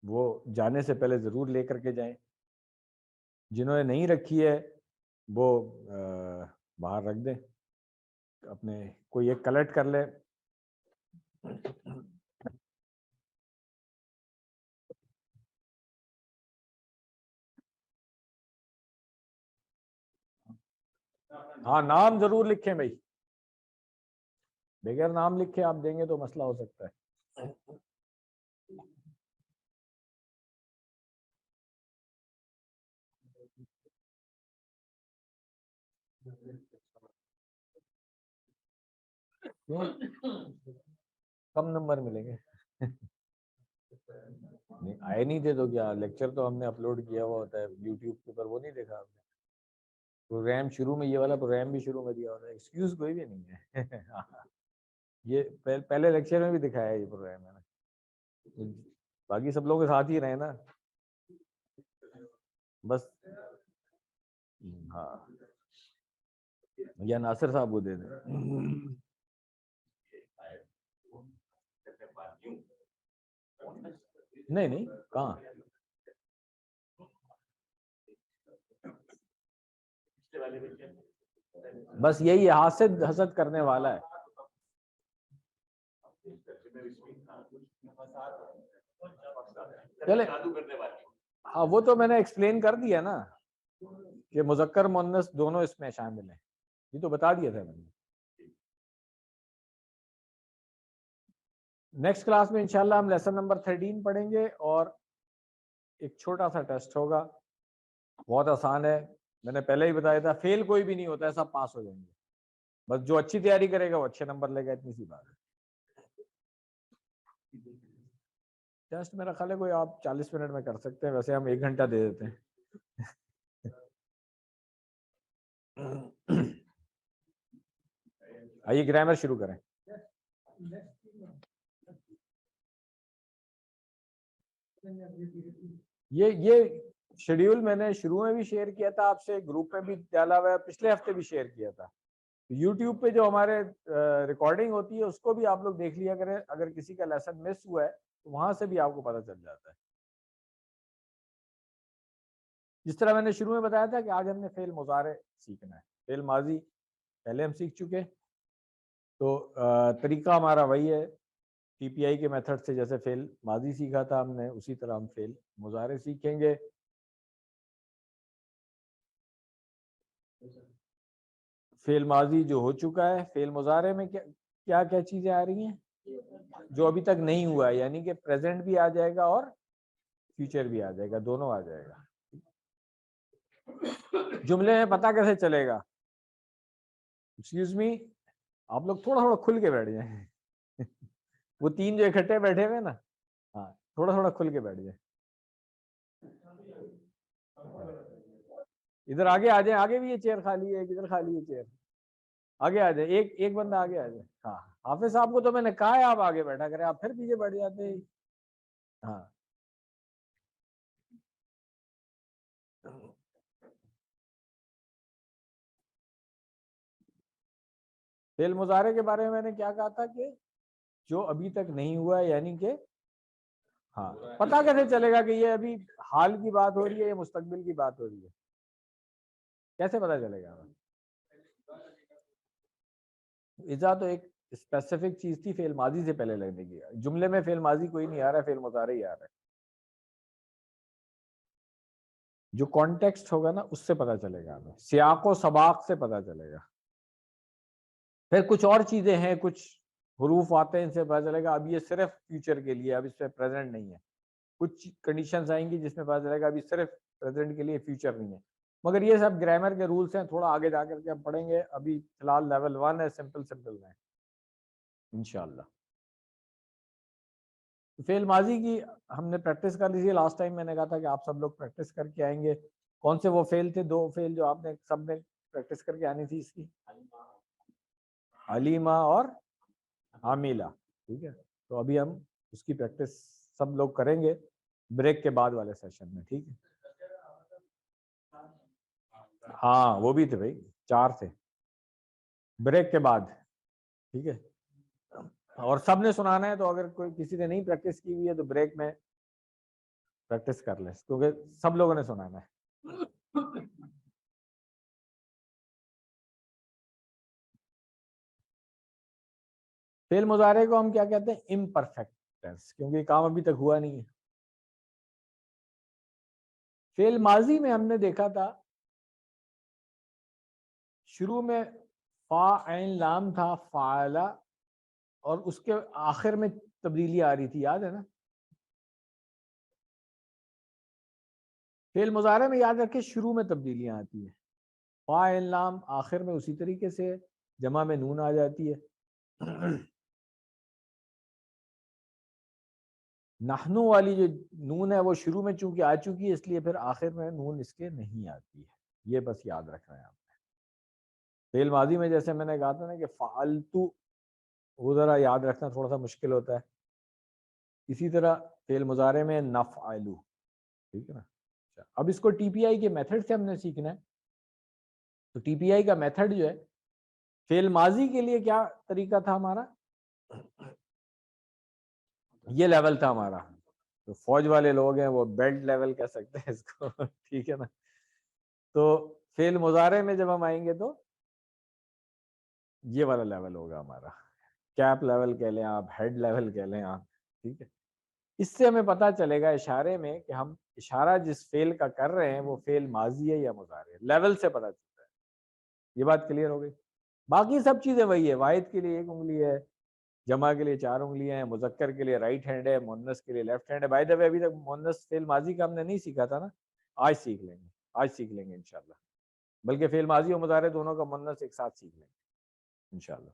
وہ جانے سے پہلے ضرور لے کر کے جائیں. جنہوں نے نہیں رکھی ہے وہ باہر رکھ دیں، اپنے کوئی ایک کلیکٹ کر لے. ہاں نام ضرور لکھیں بھائی، بغیر نام لکھے آپ دیں گے تو مسئلہ ہو سکتا ہے. کم نمبر ملیں گے. نہیں آئے نہیں تھے تو کیا، لیکچر تو ہم نے اپلوڈ کیا ہوا ہوتا ہے یوٹیوب کے اوپر، وہ نہیں دیکھا آپ نے؟ پروگرام شروع میں، یہ والا پروگرام بھی شروع میں دیا ہوتا ہے، ایکسکیوز کوئی بھی نہیں ہے. یہ پہلے لیکچر میں بھی دکھایا ہے یہ پروگرام میں نے، باقی سب لوگ کے ساتھ ہی رہے نا بس. ہاں یا ناصر صاحب کو دے دیں. نہیں نہیں کہاں، بس یہی حاسد حسد کرنے والا ہے. چلے ہاں وہ تو میں نے ایکسپلین کر دیا نا کہ مذکر مؤنث دونوں اس میں شامل ہیں، یہ تو بتا دیا تھا میں نے. نیکسٹ کلاس میں انشاءاللہ ہم لیسن نمبر 13 پڑھیں گے، اور ایک چھوٹا سا ٹیسٹ ہوگا، بہت آسان ہے. میں نے پہلے ہی بتایا تھا فیل کوئی بھی نہیں ہوتا ہے، سب پاس ہو جائیں گے. بس جو اچھی تیاری کرے گا وہ اچھے نمبر لے گا، اتنی سی بات ہے. ٹیسٹ میرا خیال ہے کوئی آپ 40 منٹ میں کر سکتے ہیں، ویسے ہم 1 گھنٹہ دے دیتے ہیں. آئیے گرامر شروع کریں. یہ شیڈیول میں نے شروع میں بھی شیئر کیا تھا آپ سے، گروپ میں بھی ڈالا ہوا ہے، پچھلے ہفتے بھی شیئر کیا تھا. یوٹیوب پہ جو ہمارے ریکارڈنگ ہوتی ہے اس کو بھی آپ لوگ دیکھ لیا کریں، اگر کسی کا لیسن مس ہوا ہے تو وہاں سے بھی آپ کو پتہ چل جاتا ہے. جس طرح میں نے شروع میں بتایا تھا کہ آج ہم نے فعل مضارع سیکھنا ہے. فعل ماضی پہلے ہم سیکھ چکے، تو طریقہ ہمارا وہی ہے ٹی پی آئی کے میتھڈ سے. جیسے فعل ماضی سیکھا تھا ہم نے، اسی طرح ہم فعل مضارع سیکھیں گے. فعل ماضی جو ہو چکا ہے، فعل مضارع میں کیا کیا چیزیں آ رہی ہیں جو ابھی تک نہیں ہوا ہے، یعنی کہ پریزنٹ بھی آ جائے گا اور فیوچر بھی آ جائے گا، دونوں آ جائے گا۔ جملے میں پتہ کیسے چلے گا؟ ایکسکیوز می، آپ لوگ تھوڑا تھوڑا کھل کے بیٹھ جائیں وہ تین جو اکٹھے بیٹھے ہوئے نا، ہاں تھوڑا تھوڑا کھل کے بیٹھ جائیں، ادھر آگے آ جائیں، آگے بھی یہ چیئر خالی ہے، کدھر خالی ہے چیئر، آگے آ جائیں، ایک بندہ آگے آ جائے۔ ہاں حافظ صاحب کو تو میں نے کہا ہے آپ آگے بیٹھا کریں، آپ پھر پیچھے بیٹھ جاتے ہیں۔ ہاں فعل مضارع کے بارے میں میں نے کیا کہا تھا کہ جو ابھی تک نہیں ہوا ہے، یعنی کہ ہاں پتہ کیسے چلے گا کہ یہ ابھی حال کی بات ہو رہی ہے یا مستقبل کی بات ہو رہی ہے؟ کیسے پتہ چلے گا؟ اذا تو ایک اسپیسیفک چیز تھی فعل ماضی سے پہلے لگنے کی، جملے میں فعل ماضی کوئی نہیں آ رہا ہے، فعل مضارع ہی آ رہا ہے۔ جو کانٹیکسٹ ہوگا نا اس سے پتہ چلے گا، ہمیں سیاق و سباق سے پتہ چلے گا۔ پھر کچھ اور چیزیں ہیں، کچھ حروف آتے ہیں، ان سے پتہ چلے گا اب یہ صرف فیوچر کے لیے، اب اس پہ پریزنٹ نہیں ہے۔ کچھ کنڈیشنز آئیں گی جس میں پتہ چلے گا ابھی صرف پریزنٹ کے لیے، فیوچر نہیں ہے۔ مگر یہ سب گرامر کے رولز ہیں، تھوڑا آگے جا کر کے ہم پڑھیں گے، ابھی فی الحال لیول 1 ہے، سمپل میں انشاءاللہ۔ فعل ماضی کی ہم نے پریکٹس کر لی تھی لاسٹ ٹائم، میں نے کہا تھا کہ آپ سب لوگ پریکٹس کر کے آئیں گے۔ کون سے وہ فعل تھے، 2 فعل جو آپ نے سب نے پریکٹس کر کے آنی تھی اس کی؟ علیمہ اور عاملہ، ٹھیک ہے؟ تو ابھی ہم اس کی پریکٹس سب لوگ کریں گے بریک کے بعد والے سیشن میں، ٹھیک ہے؟ ہاں وہ بھی تھے بھائی، 4 تھے بریک کے بعد، ٹھیک ہے؟ اور سب نے سنانا ہے، تو اگر کوئی کسی نے نہیں پریکٹس کی ہوئی ہے تو بریک میں پریکٹس کر لیں، کیونکہ سب لوگوں نے سنانا ہے۔ فعل مضارع کو ہم کیا کہتے ہیں؟ امپرفیکٹ ٹینس، کیونکہ یہ کام ابھی تک ہوا نہیں ہے۔ فعل ماضی میں ہم نے دیکھا تھا شروع میں فا عین لام تھا، فعلا، اور اس کے آخر میں تبدیلی آ رہی تھی، یاد ہے نا؟ فعل مضارع میں یاد رکھے شروع میں تبدیلیاں آتی ہیں، فا عین لام آخر میں اسی طریقے سے، جمع میں نون آ جاتی ہے۔ نحنو والی جو نون ہے وہ شروع میں چونکہ آ چکی ہے، اس لیے پھر آخر میں نون اس کے نہیں آتی ہے، یہ بس یاد رکھنا ہے آپ نے۔ فعل ماضی میں جیسے میں نے کہا تھا نا کہ فعلتو، وہ ذرا یاد رکھنا تھوڑا سا مشکل ہوتا ہے۔ اسی طرح فعل مضارع میں نفعلو، ٹھیک ہے نا؟ اب اس کو ٹی پی آئی کے میتھڈ سے ہم نے سیکھنا ہے۔ تو ٹی پی آئی کا میتھڈ جو ہے، فعل ماضی کے لیے کیا طریقہ تھا ہمارا؟ یہ لیول تھا ہمارا، تو فوج والے لوگ ہیں وہ بیلٹ لیول کہہ سکتے ہیں اس کو، ٹھیک ہے نا؟ تو فعل مضارع میں جب ہم آئیں گے تو یہ والا لیول ہوگا ہمارا، کیپ لیول کہہ لیں آپ، ہیڈ لیول کہہ لیں آپ، ٹھیک ہے؟ اس سے ہمیں پتہ چلے گا اشارے میں کہ ہم اشارہ جس فعل کا کر رہے ہیں وہ فعل ماضی ہے یا مضارع ہے، لیول سے پتہ چلتا ہے۔ یہ بات کلیئر ہو گئی؟ باقی سب چیزیں وہی ہے، واحد کے لیے 1 انگلی ہے، جمع کے لیے 4 انگلیاں ہیں، مذکر کے لیے رائٹ ہینڈ ہے، مؤنث کے لیے لیفٹ ہینڈ ہے۔ بائی دا وے ابھی تک مؤنث فعل ماضی کا ہم نے نہیں سیکھا تھا نا، آج سیکھ لیں گے، آج سیکھ لیں گے انشاءاللہ، بلکہ فعل ماضی اور مضارع دونوں کا مؤنث ایک ساتھ سیکھ لیں گے انشاءاللہ۔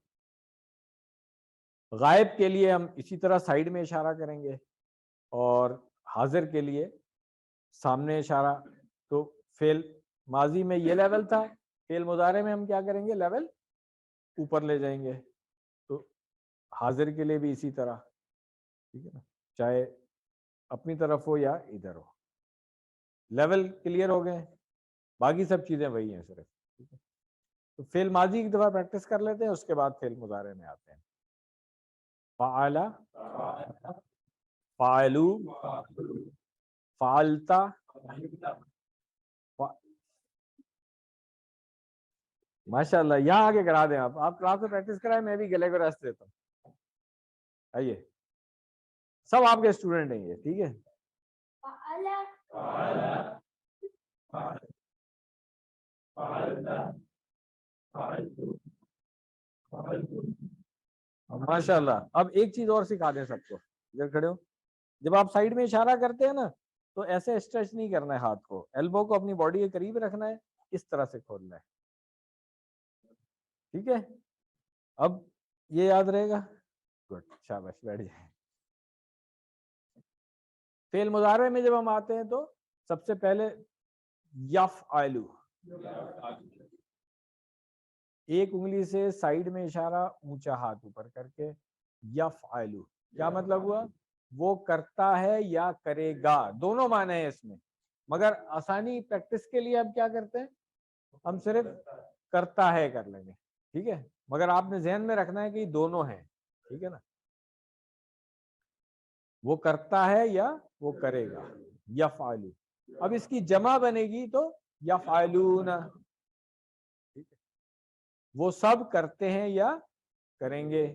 غائب کے لیے ہم اسی طرح سائیڈ میں اشارہ کریں گے، اور حاضر کے لیے سامنے اشارہ۔ تو فعل ماضی میں یہ لیول تھا، فعل مضارع میں ہم کیا کریں گے؟ لیول اوپر لے جائیں گے۔ تو حاضر کے لیے بھی اسی طرح، ٹھیک ہے نا؟ چاہے اپنی طرف ہو یا ادھر ہو، لیول کلیئر ہو گئے، باقی سب چیزیں وہی ہیں صرف، ٹھیک ہے؟ تو فعل ماضی کی دفعہ پریکٹس کر لیتے ہیں، اس کے بعد فعل مضارع میں آتے ہیں۔ فعلا، فعلو، فعلتا، ماشاء اللہ، یہاں آگے کرا دیں آپ کلاس میں پریکٹس کرائیں، میں بھی گلے کو ریسٹ دیتا ہوں۔ آئیے، سب آپ کے اسٹوڈنٹ ہیں یہ، ٹھیک ہے؟ ماشاء اللہ. اب ایک چیز اور سکھا دیں سب کو, ادھر کھڑے ہو. جب آپ سائڈ میں اشارہ کرتے ہیں نا تو ایسے اسٹریچ نہیں کرنا ہے ہاتھ کو, ایلبو کو اپنی باڈی کے قریب رکھنا ہے, اس طرح سے کھولنا ہے. ٹھیک ہے, اب یہ یاد رہے گا. گڈ, شاباش, بیٹھ جائیں. فعل مضارع میں جب ہم آتے ہیں تو سب سے پہلے یفعلو, ایک انگلی سے سائیڈ میں اشارہ, اونچا ہاتھ اوپر کر کے. یفعلو کیا مطلب ہوا؟ وہ کرتا ہے یا کرے گا, دونوں معنی ہیں اس میں, مگر آسانی پریکٹس کے لیے ہم کیا کرتے ہیں, ہم صرف کرتا ہے کر لیں گے. ٹھیک ہے, مگر آپ نے ذہن میں رکھنا ہے کہ یہ دونوں ہیں. ٹھیک ہے نا, وہ کرتا ہے یا وہ کرے گا, یفعلو. اب اس کی جمع بنے گی تو یفعلون. وہ سب کرتے ہیں یا کریں گے.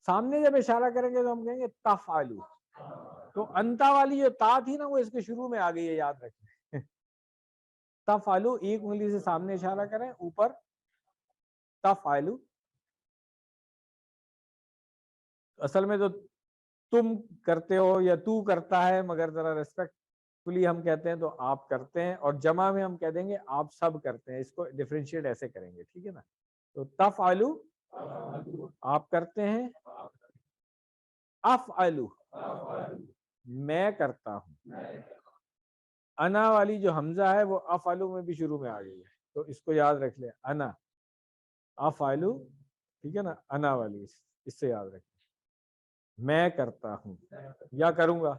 سامنے جب اشارہ کریں گے تو ہم کہیں گے تفعلو. تو انتا والی جو تا تھی نا وہ اس کے شروع میں آ گئی ہے, یاد رکھیں. تفعلو, ایک انگلی سے سامنے اشارہ کریں اوپر, تفعلو. اصل میں تو تم کرتے ہو یا تو کرتا ہے, مگر ذرا ریسپیکٹفلی ہم کہتے ہیں تو آپ کرتے ہیں, اور جمع میں ہم کہہ دیں گے آپ سب کرتے ہیں. اس کو ڈیفرینشیٹ ایسے کریں گے. ٹھیک ہے نا, تو تفعلو آپ کرتے ہیں, افعلو میں کرتا ہوں. انا والی جو حمزہ ہے وہ افعلو میں بھی شروع میں آ گئی ہے, تو اس کو یاد رکھ لیں, انا افعلو. ٹھیک ہے نا, انا والی اس سے یاد رکھیں, میں کرتا ہوں یا کروں گا.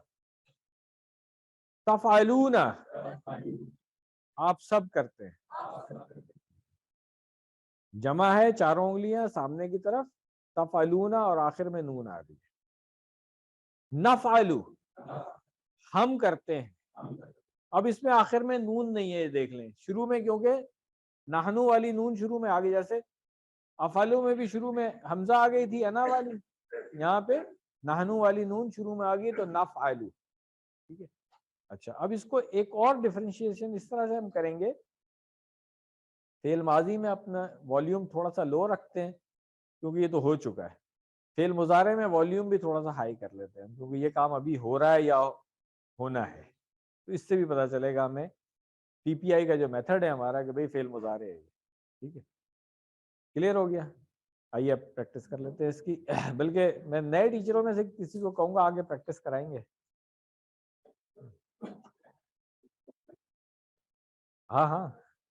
تفعلون آپ سب کرتے ہیں, جمع ہے, چاروں انگلیاں سامنے کی طرف, تفعلون, اور آخر میں نون آ رہی ہے. نفعلو ہم کرتے ہیں. اب اس میں آخر میں نون نہیں ہے, دیکھ لیں شروع میں, کیونکہ نحنو والی نون شروع میں آ گئی, جیسے افعلو میں بھی شروع میں حمزہ آ گئی تھی انا والی, یہاں پہ نحنو والی نون شروع میں آ گئی تو نفعلو. ٹھیک ہے, اچھا اب اس کو ایک اور ڈیفرینشیشن اس طرح سے ہم کریں گے. فعل ماضی میں اپنا والیوم تھوڑا سا لو رکھتے ہیں کیونکہ یہ تو ہو چکا ہے. فعل مضارع میں والیوم بھی تھوڑا سا ہائی کر لیتے ہیں کیونکہ یہ کام ابھی ہو رہا ہے یا ہونا ہے. تو اس سے بھی پتا چلے گا ہمیں پی پی آئی کا جو میتھڈ ہے ہمارا کہ بھئی فعل مضارع ہے. ٹھیک ہے, کلیئر ہو گیا. آئیے اب پریکٹس کر لیتے ہیں اس کی. بلکہ میں نئے ٹیچروں میں سے کسی کو کہوں گا آگے پریکٹس کرائیں گے. ہاں ہاں,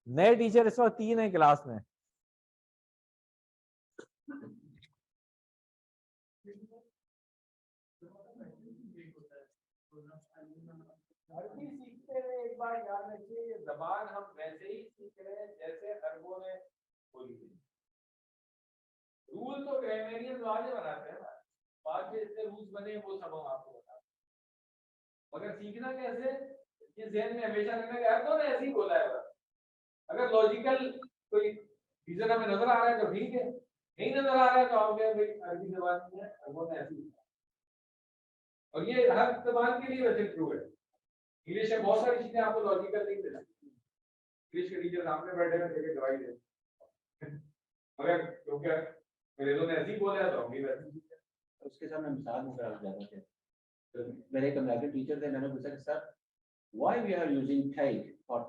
نئے ٹیچر اس وقت 3 ہیں کلاس میں. عربی سیکھتے ہوئے ایک بار یاد رکھیے, یہ زبان ہم ویسے ہی سیکھ رہے ہیں جیسے عربوں نے بولی تھی. رول تو گرامرین والے بناتے ہیں نا, بعد میں اتنے رولز بنے وہ سب ہم آپ کو بتاتے ہیں. مگر سیکھنا کیسے, یہ ذہن میں ہمیشہ رکھنا کہ عربوں نے ایسے ہی بولا ہے. اگر لاجیکل کوئی ریزن ہمیں نظر آ رہا ہے تو ٹھیک ہے, نہیں نظر آ رہا ہے تو آپ کہیں بھائی عربی زبان میں عربوں نے ایسے ہی. اور یہ ہر زبان کے لیے ویسے ٹرو ہے. انگلش میں بہت ساری چیزیں آپ کو لاجیکل نہیں ملیں. انگلش کے ٹیچر سامنے بیٹھے ہیں کہ دوائی دیں, مگر کیونکہ انگریزوں نے ایسے ہی بولا ہے تو ہم بھی ویسے ہی. اس کے سامنے مثال مقرر ہو جاتا ہے. میرے ایک امریکن ٹیچر تھے, میں نے پوچھا کہ sir why we are using cake for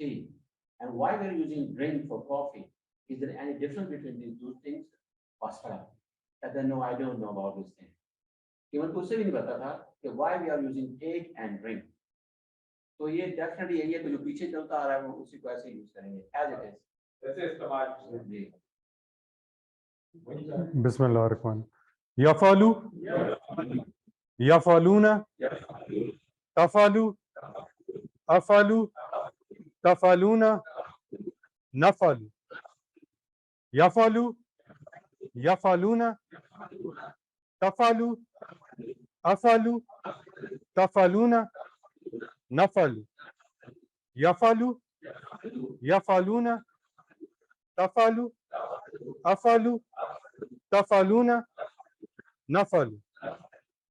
tea and why we are using drink for coffee, is there any difference between these two things? Pastor said no, I don't know about this thing. Even کو سے بھی نہیں پتا تھا کہ why we are using cake and drink. تو یہ definitely یہی ہے کہ جو پیچھے چلتا آ رہا ہے وہ اسی کو ایسے یوز کریں گے as it is. ویسے استعمال جی. بسم اللہ الرحمن. یفعلو, یفعلون, تفعلو, افعلو, تفعلون, نفعلو. یفعلو, یفعلون, تفعلو, افعلو, تفعلون, نفعلو. یفعلو, یفعلون, تفعلو, افعلو, تفعلون, نفعلو.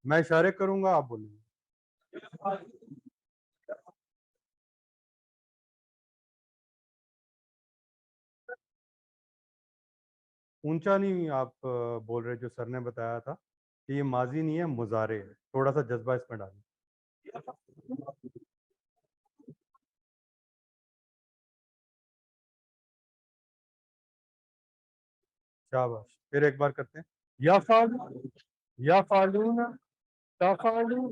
میں اشارے کروں گا, آپ بولیں گے. اونچا نہیں آپ بول رہے جو سر نے بتایا تھا کہ یہ ماضی نہیں ہے مضارع ہے, تھوڑا سا جذبہ اس میں ڈالیں. شاباش, پھر ایک بار کرتے ہیں. یا فالون تفالو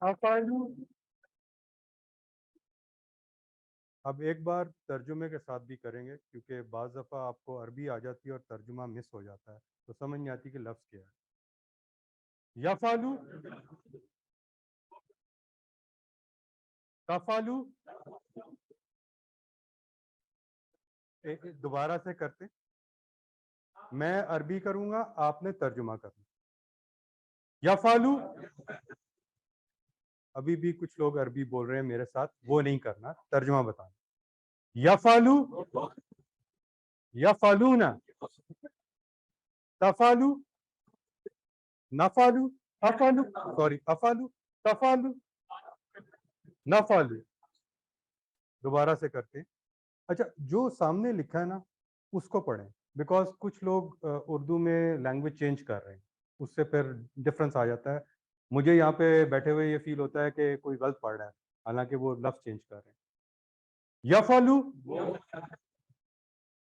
افالو. اب ایک بار ترجمے کے ساتھ بھی کریں گے کیونکہ بعض دفعہ آپ کو عربی آ جاتی ہے اور ترجمہ مس ہو جاتا ہے تو سمجھ نہیں آتی کہ لفظ کیا ہے. یفالو تفالو. دوبارہ سے کرتے, میں عربی کروں گا, آپ نے ترجمہ کرنا. یفالو, ابھی بھی کچھ لوگ عربی بول رہے ہیں میرے ساتھ, وہ نہیں کرنا, ترجمہ بتانا. یفالو یفالون تفالو نفالو افالو, سوری افالو تفالو نفالو. دوبارہ سے کرتے ہیں. اچھا, جو سامنے لکھا ہے نا اس کو پڑھیں, بیکاز کچھ لوگ اردو میں لینگویج چینج کر رہے ہیں, اس سے پھر ڈفرنس آ جاتا ہے. مجھے یہاں پہ بیٹھے ہوئے یہ فیل ہوتا ہے کہ کوئی غلط پڑھ رہا ہے حالانکہ وہ لفظ چینج کر رہے ہیں. یفالو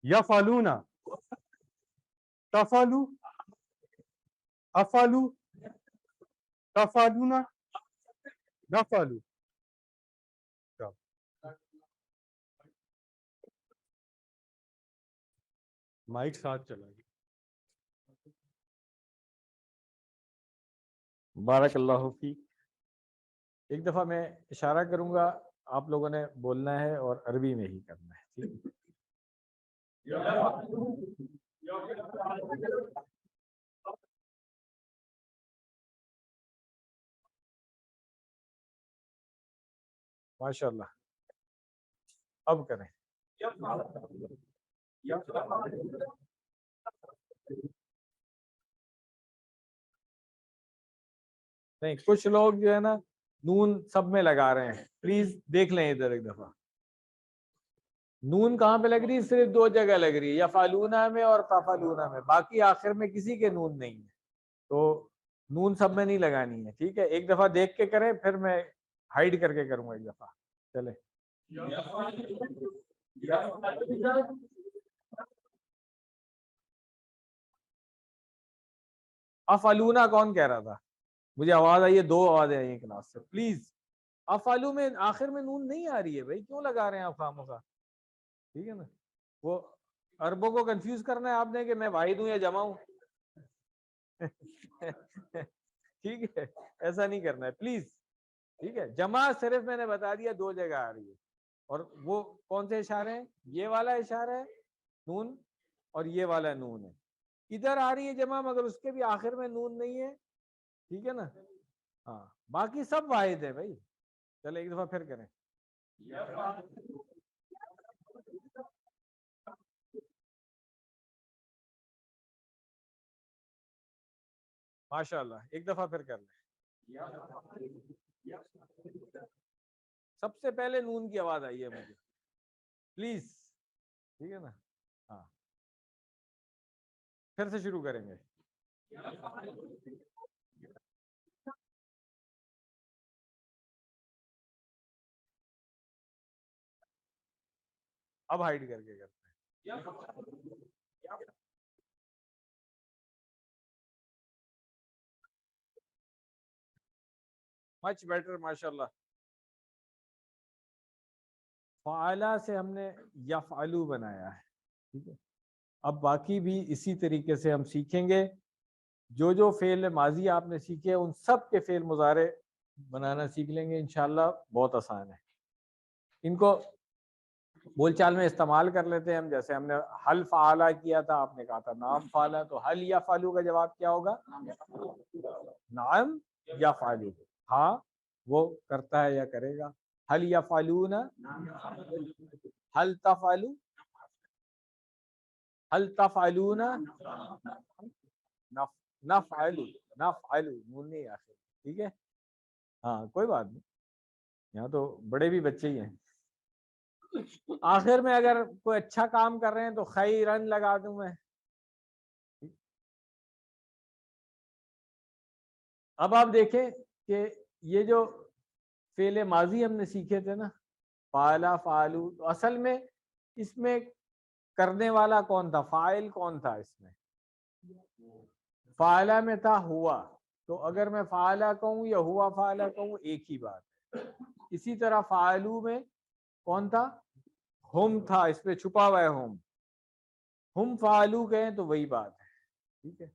یفالون تفالو افالو تفالون نفالو. مائک ساتھ چلا گیا. بارک اللہ فیک. ایک دفعہ میں اشارہ کروں گا, آپ لوگوں نے بولنا ہے اور عربی میں ہی کرنا ہے, ٹھیک ہے؟ ماشاء اللہ, اب کریں. نہیں, کچھ لوگ جو ہے نا نون سب میں لگا رہے ہیں, پلیز دیکھ لیں ادھر ایک دفعہ. نون کہاں پہ لگ رہی ہے؟ صرف دو جگہ لگ رہی ہے, یا فالونا میں اور تفالونا میں, باقی آخر میں کسی کے نون نہیں ہے. تو نون سب میں نہیں لگانی ہے, ٹھیک ہے؟ ایک دفعہ دیکھ کے کریں, پھر میں ہائڈ کر کے کروں گا ایک دفعہ. چلے, افالونا کون کہہ رہا تھا؟ مجھے آواز آئی ہے, دو آوازیں آئی ہیں کلاس سے. پلیز, افالو میں آخر میں نون نہیں آ رہی ہے بھائی, کیوں لگا رہے ہیں آپ خامخواہ؟ ٹھیک ہے نا, وہ عربوں کو کنفیوز کرنا ہے آپ نے کہ میں واحد ہوں یا جمع ہوں. ٹھیک ہے, ایسا نہیں کرنا ہے پلیز. ٹھیک ہے, جمع صرف میں نے بتا دیا دو جگہ آ رہی ہے, اور وہ کون سے اشارے ہیں؟ یہ والا اشارہ ہے نون, اور یہ والا نون ہے. ادھر آ رہی ہے جمع, مگر اس کے بھی آخر میں نون نہیں ہے. ٹھیک ہے نا, ہاں, باقی سب واحد ہے بھائی. چلے ایک دفعہ پھر کریں. ماشاء اللہ, ایک دفعہ پھر کر لیں. سب سے پہلے نون کی آواز آئی ہے مجھے, پلیز. ٹھیک ہے نا, ہاں, پھر سے شروع کریں گے. اب ہائڈ کر کے کرتے ہیں. مچ بیٹر, ماشاء اللہ. فعلا سے ہم نے یفعلو بنایا ہے, ٹھیک ہے. اب باقی بھی اسی طریقے سے ہم سیکھیں گے. جو فعل ماضی آپ نے سیکھے ان سب کے فعل مضارع بنانا سیکھ لیں گے انشاءاللہ. بہت آسان ہے, ان کو بول چال میں استعمال کر لیتے ہیں ہم. جیسے ہم نے حل فعلا کیا تھا, آپ نے کہا تھا نام فعلا, تو حل یا فعلو کا جواب کیا ہوگا؟ نعم یا فعلو. ہاں, وہ کرتا ہے یا کرے گا. حل یا فعلون, حل تفعلو, حل تفعلون, نفعلو, نفعلو, نون نہیں آخر. ٹھیک ہے, ہاں, کوئی بات نہیں, یہاں تو بڑے بھی بچے ہی ہیں. آخر میں اگر کوئی اچھا کام کر رہے ہیں تو خیرن لگا دوں میں, اب آپ دیکھیں کہ یہ جو فعل ماضی ہم نے سیکھے تھے نا، فعلا فعلو، تو اصل میں اس میں کرنے والا کون تھا، فاعل کون تھا اس میں؟ فعلا میں تھا ہوا، تو اگر میں فعلا کہوں یا ہوا فعلا کہوں ایک ہی بات ہے۔ اسی طرح فعلو میں کون تھا، ہم تھا، اس پہ چھپا ہوا ہے ہم فعلو کہیں تو وہی بات ہے، ٹھیک ہے۔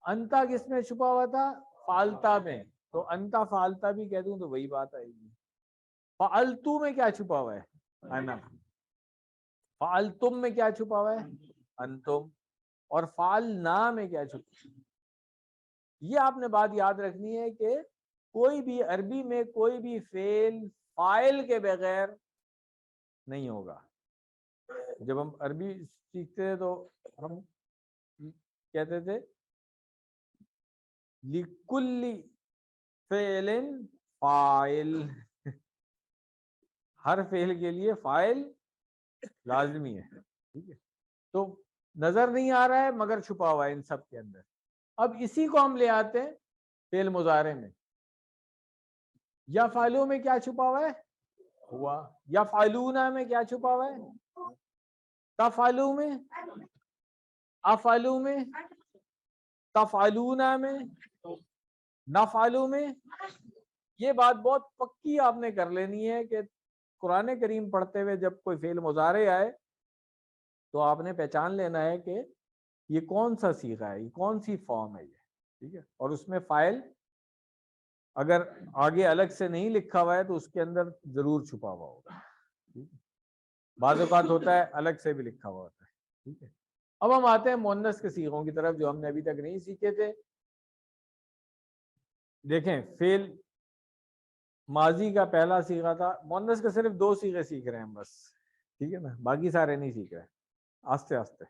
انتا کس میں چھپا ہوا تھا، فعلتا میں، تو انتا فعلتا بھی کہہ دوں تو وہی بات آئے گی۔ فعلتو میں کیا چھپا ہوا ہے، انا۔ فعلتم میں کیا چھپا ہوا ہے، انتم۔ اور فعلنا میں کیا چھپا، یہ آپ نے بات یاد رکھنی ہے کہ کوئی بھی عربی میں کوئی بھی فعل فاعل کے بغیر نہیں ہوگا۔ جب ہم عربی سیکھتے تھے تو ہم کہتے تھے لِكُلِّ فعل فاعل، ہر فعل کے لیے فاعل لازمی ہے، ٹھیک ہے۔ تو نظر نہیں آ رہا ہے مگر چھپا ہوا ہے ان سب کے اندر۔ اب اسی کو ہم لے آتے ہیں فعل مضارع میں۔ یا فعلو میں کیا چھپا ہوا ہے، ہوا۔ یا فعلونا میں کیا چھپا ہوا ہے، تفعلو میں، افعلو میں، تفعلونا میں، نفعلو میں۔ یہ بات بہت پکی آپ نے کر لینی ہے کہ قرآن کریم پڑھتے ہوئے جب کوئی فعل مضارع آئے تو آپ نے پہچان لینا ہے کہ یہ کون سا صیغہ ہے، یہ کون سی فارم ہے یہ، ٹھیک ہے۔ اور اس میں فاعل اگر آگے الگ سے نہیں لکھا ہوا ہے تو اس کے اندر ضرور چھپا ہوا ہوگا، ٹھیک ہے۔ بعض اوقات ہوتا ہے الگ سے بھی لکھا ہوا ہوتا ہے، ٹھیک ہے۔ اب ہم آتے ہیں مؤنث کے صیغوں کی طرف جو ہم نے ابھی تک نہیں سیکھے تھے۔ دیکھیں فعل ماضی کا پہلا صیغہ تھا، مؤنث کے صرف 2 صیغے سیکھ رہے ہیں ہم بس، ٹھیک ہے نا، باقی سارے نہیں سیکھ رہے، آستے آستے۔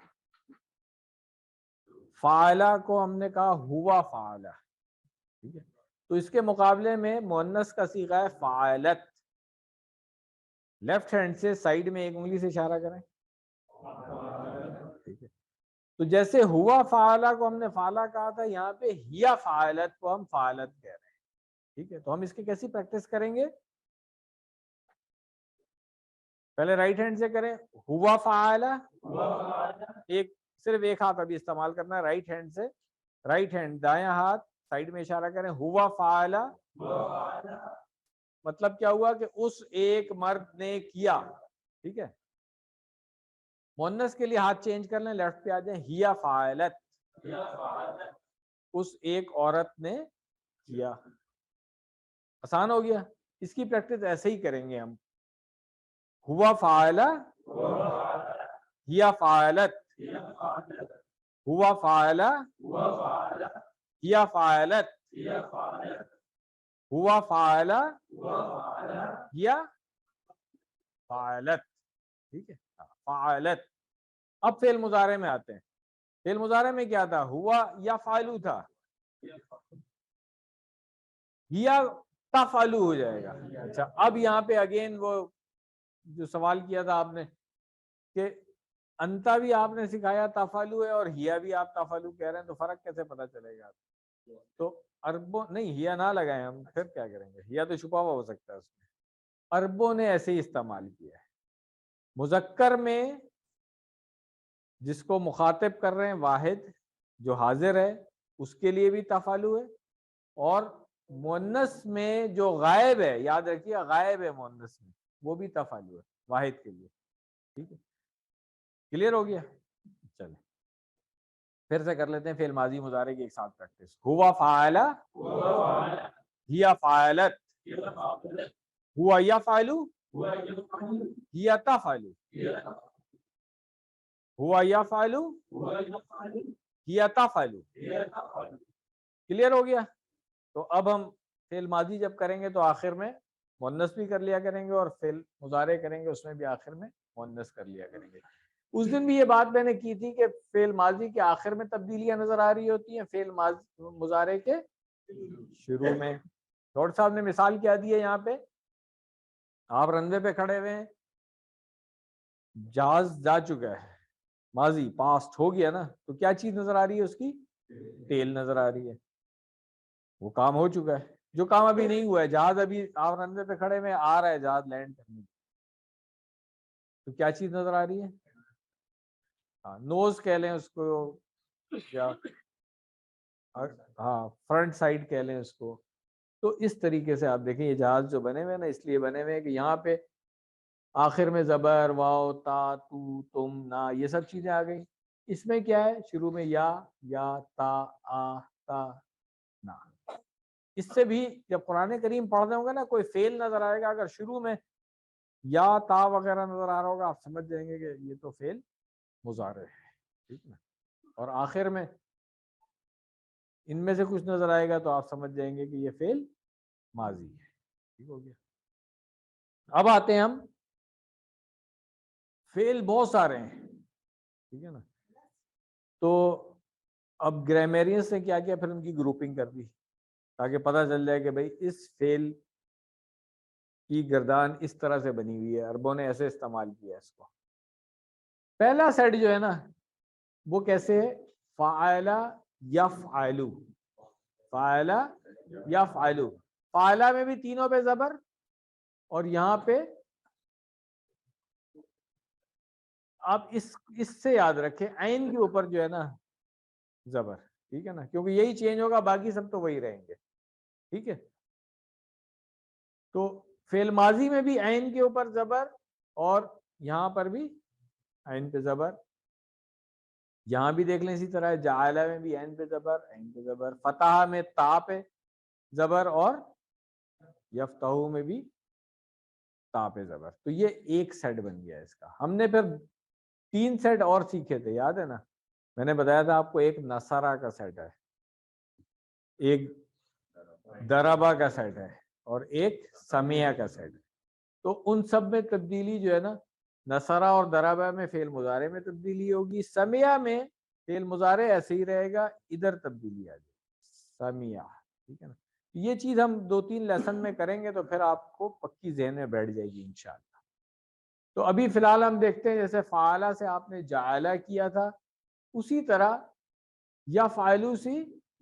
فعلا کو ہم نے کہا ہوا فعلا، ٹھیک ہے۔ تو اس کے مقابلے میں مؤنث کا صیغہ ہے فعلت۔ لیفٹ ہینڈ سے سائیڈ میں ایک انگلی سے اشارہ کریں، ٹھیک ہے۔ تو جیسے ہوا فعلا کو ہم نے فعلا کہا تھا، یہاں پہ ہیا فعلت کو ہم فعلت کہہ رہے ہیں، ٹھیک ہے۔ تو ہم اس کی کیسی پریکٹس کریں گے، پہلے رائٹ ہینڈ سے کریں، ہوا فعلا، ایک صرف ایک ہاتھ ابھی استعمال کرنا ہے رائٹ ہینڈ سے، رائٹ ہینڈ دایاں ہاتھ سائیڈ میں اشارہ کریں، ہوا فعلا، مطلب کیا ہوا کہ اس ایک مرد نے کیا، ٹھیک ہے۔ مؤنث کے لیے ہاتھ چینج کر لیں، لیفٹ پہ آ جائیں، ہیا فعلت، اس ایک عورت نے کیا۔ آسان ہو گیا، اس کی پریکٹس ایسے ہی کریں گے ہم، ہوا فعلا، ہیا فعلت، ہوا فعلا، ہیا فعلت، ہوا فعلا، ہیا فعلت، ٹھیک ہے، فعلت۔ اب فعل مضارع میں آتے ہیں۔ فعل مضارع میں کیا تھا، ہوا یا فعلو تھا، یا تفعلو ہو جائے گا۔ اچھا اب یہاں پہ اگین وہ جو سوال کیا تھا آپ نے کہ انتا بھی آپ نے سکھایا تفعلو ہے اور ہیا بھی آپ تفعلو کہہ رہے ہیں، تو فرق کیسے پتا چلے گا؟ تو عربوں نہیں ہیا نہ لگائیں ہم، پھر کیا کریں گے، ہیا تو چھپا ہوا ہو سکتا ہے اس میں، عربوں نے ایسے ہی استعمال کیا ہے۔ مذکر میں جس کو مخاطب کر رہے ہیں واحد جو حاضر ہے اس کے لیے بھی تفعلو ہے، اور مؤنث میں جو غائب ہے، یاد رکھیے غائب ہے مؤنث میں، وہ بھی تفعلو ہے واحد کے لیے، ٹھیک ہے۔ کلیئر ہو گیا؟ چلیں پھر سے کر لیتے ہیں فعل ماضی مضارع کی ایک ساتھ پریکٹس۔ ہوا فعلا، ہیا فعلت، ہوا یفعلو، ہیا تفعلو، ہوا یفعلو، ہیا تفعلو۔ کلیئر ہو گیا؟ تو اب ہم فعل ماضی جب کریں گے تو آخر میں مؤنث بھی کر لیا کریں گے، اور فعل مضارع کریں گے اس میں بھی آخر میں مؤنث کر لیا کریں گے۔ اس دن بھی یہ بات میں نے کی تھی کہ فعل ماضی کے آخر میں تبدیلیاں نظر آ رہی ہوتی ہیں، فعل مضارع کے شروع میں۔ ڈاکٹر صاحب نے مثال کیا دی ہے یہاں پہ، آپ رنوے پہ کھڑے ہوئے ہیں، جہاز جا چکا ہے، ماضی پاسٹ ہو گیا نا، تو کیا چیز نظر آ رہی ہے، اس کی ٹیل نظر آ رہی ہے۔ وہ کام ہو چکا ہے. جو کام ابھی نہیں ہوا ہے, جہاز ابھی آپ رنوے پہ کھڑے میں آ رہا ہے جہاز لینڈ کرنے, تو کیا چیز نظر آ رہی ہے؟ ہاں نوز کہہ لیں اس کو, یا ہاں فرنٹ سائڈ کہہ لیں اس کو. تو اس طریقے سے آپ دیکھیں یہ جہاز جو بنے ہوئے نا اس لیے بنے ہوئے ہیں کہ یہاں پہ آخر میں زبر, واو, تا, تو, تم, نا, یہ سب چیزیں آ گئی. اس میں کیا ہے, شروع میں یا, تا, آ, تا, نا. اس سے بھی جب قرآن کریم پڑھتے ہوں گے نا کوئی فعل نظر آئے گا, اگر شروع میں یا, تا وغیرہ نظر آ رہا ہوگا آپ سمجھ جائیں گے کہ یہ تو فعل مضارع ہے, ٹھیک نا. اور آخر میں ان میں سے کچھ نظر آئے گا تو آپ سمجھ جائیں گے کہ یہ فعل ماضی ہے. ٹھیک ہو گیا. اب آتے ہیں ہم, فعل بہت سارے ہیں, ٹھیک ہے نا. تو اب گرامیرینس نے کیا کیا, پھر ان کی گروپنگ کر دی تاکہ پتہ چل جائے کہ بھائی اس فعل کی گردان اس طرح سے بنی ہوئی ہے, عربوں نے ایسے استعمال کیا اس کو. پہلا سیٹ جو ہے نا وہ کیسے ہے, فاعل یفعل, فاعل یفعل. فاعلہ میں بھی تینوں پہ زبر, اور یہاں پہ آپ اس سے یاد رکھیں عین کے اوپر جو ہے نا زبر, ٹھیک ہے نا, کیونکہ یہی چینج ہوگا, باقی سب تو وہی رہیں گے. ٹھیک ہے. تو فعل ماضی میں بھی عین کے اوپر زبر, اور یہاں پر بھی عین پہ زبر. یہاں بھی دیکھ لیں اسی طرح, جعلہ میں بھی عین پہ زبر, عین پہ زبر. فتح میں تا پہ زبر, اور یفتح میں بھی تا پہ زبر. تو یہ ایک سیٹ بن گیا اس کا. ہم نے پھر 3 سیٹ اور سیکھے تھے, یاد ہے نا, میں نے بتایا تھا آپ کو. ایک نصرہ کا سیٹ ہے, ایک دربا کا سیٹ ہے, اور ایک سمیہ کا سیٹ ہے. تو ان سب میں تبدیلی جو ہے نا, نصرہ اور دربا میں فعل مضارع میں تبدیلی ہوگی, سمیہ میں فعل مضارع ایسے ہی رہے گا, ادھر تبدیلی آ جائے گی سمیہ. ٹھیک ہے نا. یہ چیز ہم 2-3 لیسن میں کریں گے تو پھر آپ کو پکی ذہن میں بیٹھ جائے گی انشاءاللہ. تو ابھی فی الحال ہم دیکھتے ہیں, جیسے فعالہ سے آپ نے جعلہ کیا تھا, اسی طرح یفعلو سے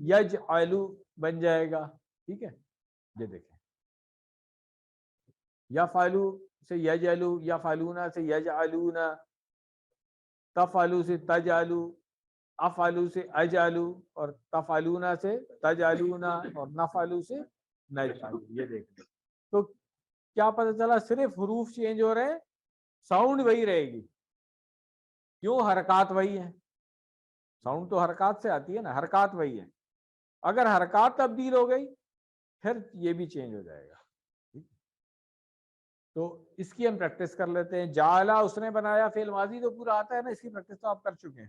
یجعلو بن جائے گا. ٹھیک ہے, یہ دیکھیں, یفعلو سے یجعلو, یفعلونا سے یجعلونا, تفعلو سے تجعلو, افعلو سے اجعلو, اور تفعلونا سے تجعلونا, اور نفعلو سے نجعلو. یہ دیکھ لیں. تو کیا پتہ چلا, صرف حروف چینج ہو رہے ہیں, ساؤنڈ وہی رہے گی. کیوں؟ حرکات وہی ہیں. ساؤنڈ تو حرکات سے آتی ہے نا, حرکات وہی ہے. اگر حرکات تبدیل ہو گئی پھر یہ بھی چینج ہو جائے گا. تو اس کی ہم پریکٹس کر لیتے ہیں. جعلہ اس نے بنایا, فعل ماضی تو پورا آتا ہے نا, اس کی پریکٹس تو آپ کر چکے ہیں.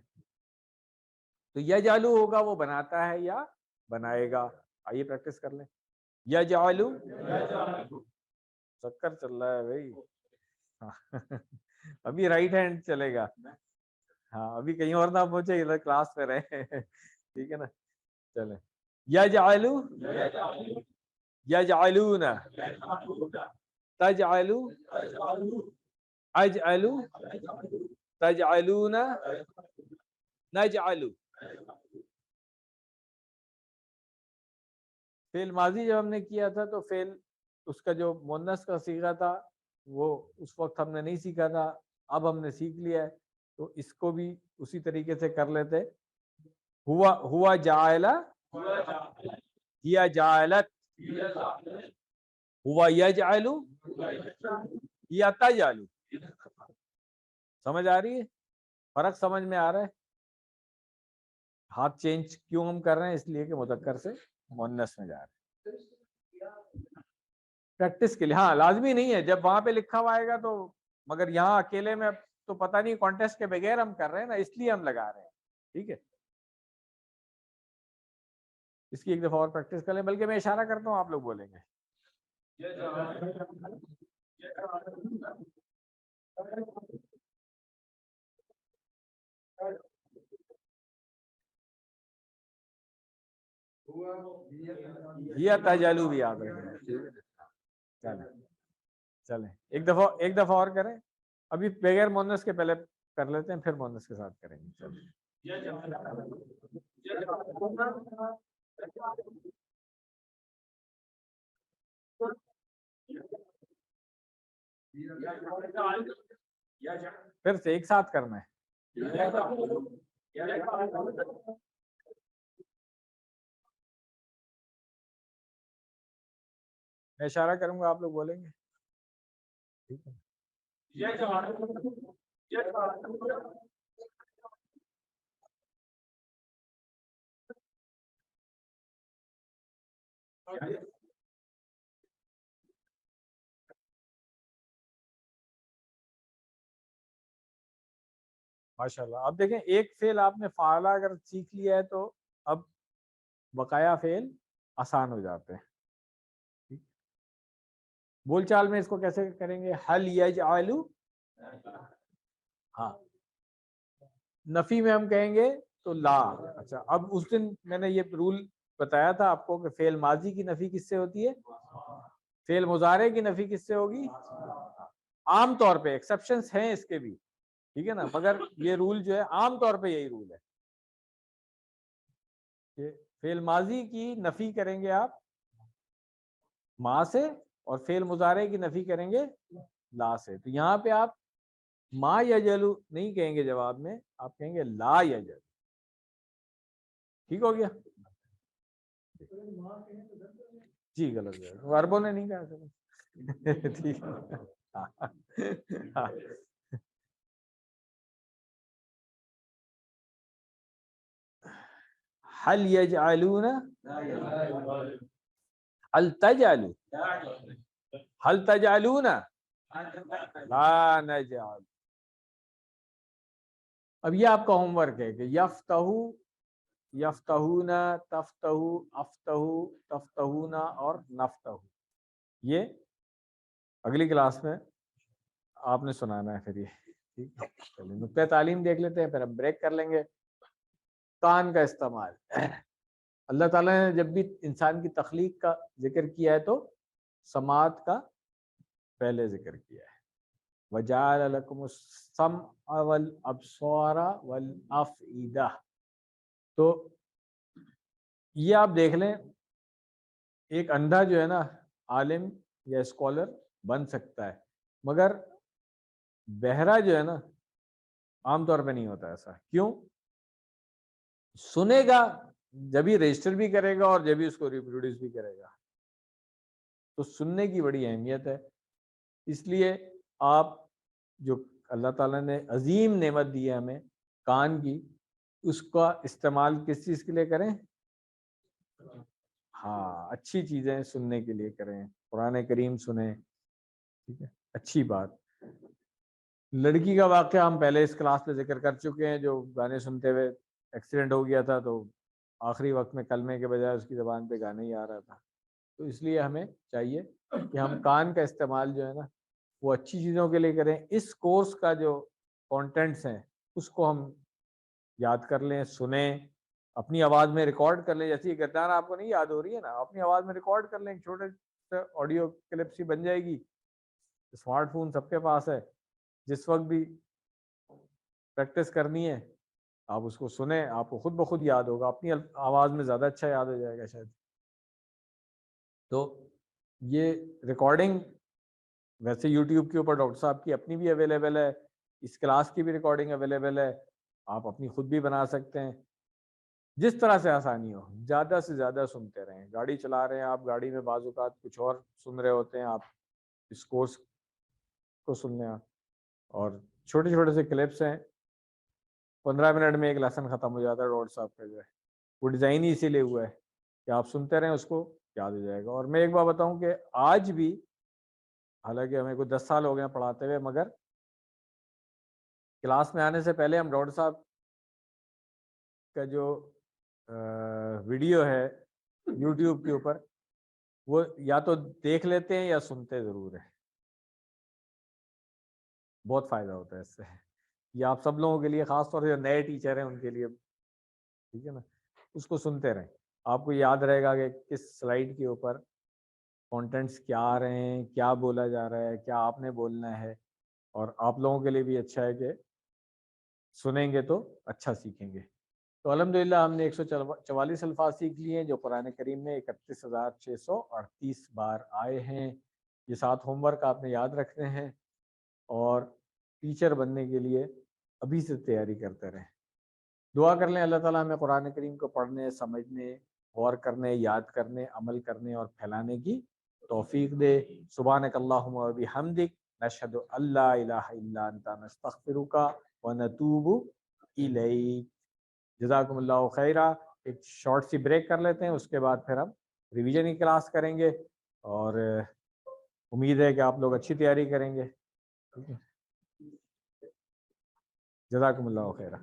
تو یجعلو ہوگا وہ بناتا ہے یا بنائے گا. آئیے پریکٹس کر لیں. یجعلو, چکر چل رہا ہے بھائی, ابھی رائٹ ہینڈ چلے گا. ہاں ابھی کہیں اور نہ پہنچے, ادھر کلاس میں رہے. ٹھیک ہے نا, چلیں. یجعلو, یجعلون, تجعلو, اجعلو, تجعلون, نجعلو. فعل ماضی جب ہم نے کیا تھا تو فعل اس کا جو مؤنث کا صیغہ تھا وہ اس وقت ہم نے نہیں سیکھا تھا, اب ہم نے سیکھ لیا ہے. تو اس کو بھی اسی طریقے سے کر لیتے. ہوا جعلہ, ہیا جعلت, ہوا یجعلو, یا تجعلو. سمجھ آ رہی ہے؟ فرق سمجھ میں آ رہا ہے؟ ہاتھ چینج کیوں ہم کر رہے ہیں؟ اس لیے کہ مذکر سے مؤنث میں جا رہے ہیں پریکٹس کے لیے. ہاں لازمی نہیں ہے, جب وہاں پہ لکھا ہوا آئے گا تو, مگر یہاں اکیلے میں تو پتہ نہیں, کانٹیسٹ کے بغیر ہم کر رہے ہیں نا, اس لیے ہم لگا رہے ہیں. ٹھیک ہے, اس کی ایک دفعہ اور پریکٹس کر لیں, بلکہ میں اشارہ کرتا ہوں آپ لوگ بولیں گے. یہ تجعلو بھی یاد رکھیں. چلیں چلیں ایک دفعہ اور کریں. ابھی بغیر مؤنث کے پہلے کر لیتے ہیں, پھر مؤنث کے ساتھ کریں گے. چلیں. پھر سے ایک ساتھ کرنا ہے. میں اشارہ کروں گا آپ لوگ بولیں گے. ٹھیک ہے. ماشاء اللہ. اب دیکھیں ایک فعل آپ نے فعلہ اگر سیکھ لیا ہے تو اب بقایا فعل آسان ہو جاتے ہیں. بول چال میں اس کو کیسے کریں گے؟ حل یجعل. ہاں نفی میں ہم کہیں گے تو لا. اچھا اب اس دن میں نے یہ رول بتایا تھا آپ کو کہ فعل ماضی کی نفی کس سے ہوتی ہے؟ فعل مضارع کی نفی کس سے ہوگی؟ عام طور پہ ایکسیپشنز ہیں اس کے بھی، ٹھیک ہے نا، مگر یہ رول جو ہے عام طور پہ یہی رول ہے کہ فعل ماضی کی نفی کریں گے آپ ما سے اور فعل مضارع کی نفی کریں گے لا سے. تو یہاں پہ آپ ما یجلو نہیں کہیں گے جواب میں، آپ کہیں گے لا یجلو. ٹھیک ہو گیا؟ جی غلط ہے، عربوں نے نہیں کہا. ٹھیک ہے. حل یجعلون حل تجعل حل تجعلون لا نجعل. اب یہ آپ کا ہوم ورک ہے کہ یفتہو، یفتہون، تفتہو، افتہو، تفتہون اور نفتہو. یہ اگلی کلاس میں آپ نے سنانا ہے. پھر یہ ٹھیک ہے. چلیے نقطۂ تعلیم دیکھ لیتے ہیں، پھر ہم بریک کر لیں گے. کان کا استعمال. اللہ تعالیٰ نے جب بھی انسان کی تخلیق کا ذکر کیا ہے تو سماعت کا پہلے ذکر کیا ہے. وَجَعَلَ لَكُمُ السَّمْعَ وَالْأَبْصَارَ وَالْأَفْئِدَةَ. تو یہ آپ دیکھ لیں، ایک اندھا جو ہے نا عالم یا اسکالر بن سکتا ہے، مگر بہرا جو ہے نا عام طور پہ نہیں ہوتا ایسا. کیوں؟ سنے گا جبھی رجسٹر بھی کرے گا اور جبھی اس کو ریپروڈیوس بھی کرے گا. تو سننے کی بڑی اہمیت ہے. اس لیے آپ جو اللہ تعالیٰ نے عظیم نعمت دی ہے ہمیں کان کی، اس کا استعمال کس چیز کے لیے کریں؟ ہاں اچھی چیزیں سننے کے لیے کریں. قرآن کریم سنیں، ٹھیک ہے، اچھی بات. لڑکی کا واقعہ ہم پہلے اس کلاس میں ذکر کر چکے ہیں، جو گانے سنتے ہوئے ایکسیڈنٹ ہو گیا تھا تو آخری وقت میں کلمے کے بجائے اس کی زبان پہ گانا ہی آ رہا تھا. تو اس لیے ہمیں چاہیے کہ ہم کان کا استعمال جو ہے نا وہ اچھی چیزوں کے لیے کریں. اس کورس کا جو کانٹینٹس ہیں اس کو ہم یاد کر لیں، سنیں، اپنی آواز میں ریکارڈ کر لیں. جیسے یہ گردان آپ کو نہیں یاد ہو رہی ہے نا، اپنی آواز میں ریکارڈ کر لیں. ایک چھوٹے سے آڈیو کلپس ہی بن جائے گی. اسمارٹ فون سب کے پاس ہے، جس وقت بھی پریکٹس کرنی ہے آپ اس کو سنیں، آپ کو خود بخود یاد ہوگا. اپنی آواز میں زیادہ اچھا یاد ہو جائے گا شاید. تو یہ ریکارڈنگ ویسے یوٹیوب کے اوپر ڈاکٹر صاحب کی اپنی بھی اویلیبل ہے، اس کلاس کی بھی ریکارڈنگ اویلیبل ہے. آپ اپنی خود بھی بنا سکتے ہیں، جس طرح سے آسانی ہو. زیادہ سے زیادہ سنتے رہیں. گاڑی چلا رہے ہیں آپ، گاڑی میں بعض اوقات کچھ اور سن رہے ہوتے ہیں، آپ اس کورس کو سن لیں. اور چھوٹے چھوٹے سے کلپس ہیں، 15 منٹ میں ایک لیسن ختم ہو جاتا ہے ڈاکٹر صاحب کا جو ہے. وہ ڈیزائن ہی اسی لیے ہوا ہے کہ آپ سنتے رہیں، اس کو یاد ہو جائے گا. اور میں ایک بات بتاؤں کہ آج بھی، حالانکہ ہمیں کوئی 10 سال ہو گئے ہیں پڑھاتے ہوئے، مگر کلاس میں آنے سے پہلے ہم ڈاکٹر صاحب کا جو ویڈیو ہے یوٹیوب کے اوپر وہ یا تو دیکھ لیتے ہیں یا سنتے ضرور ہیں. بہت فائدہ ہوتا ہے اس سے. یہ آپ سب لوگوں کے لیے، خاص طور سے جو نئے ٹیچر ہیں ان کے لیے، ٹھیک ہے نا. اس کو سنتے رہیں، آپ کو یاد رہے گا کہ کس سلائیڈ کے اوپر کانٹینٹس کیا آ رہے ہیں، کیا بولا جا رہا ہے، کیا آپ نے بولنا ہے. اور آپ لوگوں کے لیے بھی اچھا ہے کہ سنیں گے تو اچھا سیکھیں گے. تو الحمدللہ ہم نے 144 الفاظ سیکھ لیے ہیں جو قرآن کریم میں 31,638 بار آئے ہیں. یہ 7 ہوم ورک آپ نے یاد رکھنے ہیں اور ٹیچر بننے کے لیے ابھی سے تیاری کرتے رہیں. دعا کر لیں اللہ تعالیٰ ہمیں قرآن کریم کو پڑھنے، سمجھنے، غور کرنے، یاد کرنے، عمل کرنے اور پھیلانے کی توفیق دے. سبحانک اللہم و بحمدک نشہد ان لا الہ الا انت نستغفرک و نتوب الیک. جزاکم اللہ خیرہ. ایک شارٹ سی بریک کر لیتے ہیں، اس کے بعد پھر ہم ریویژن کی کلاس کریں گے اور امید ہے کہ آپ لوگ اچھی تیاری کریں گے. ٹھیک ہے، جزاکم اللہ خیرہ.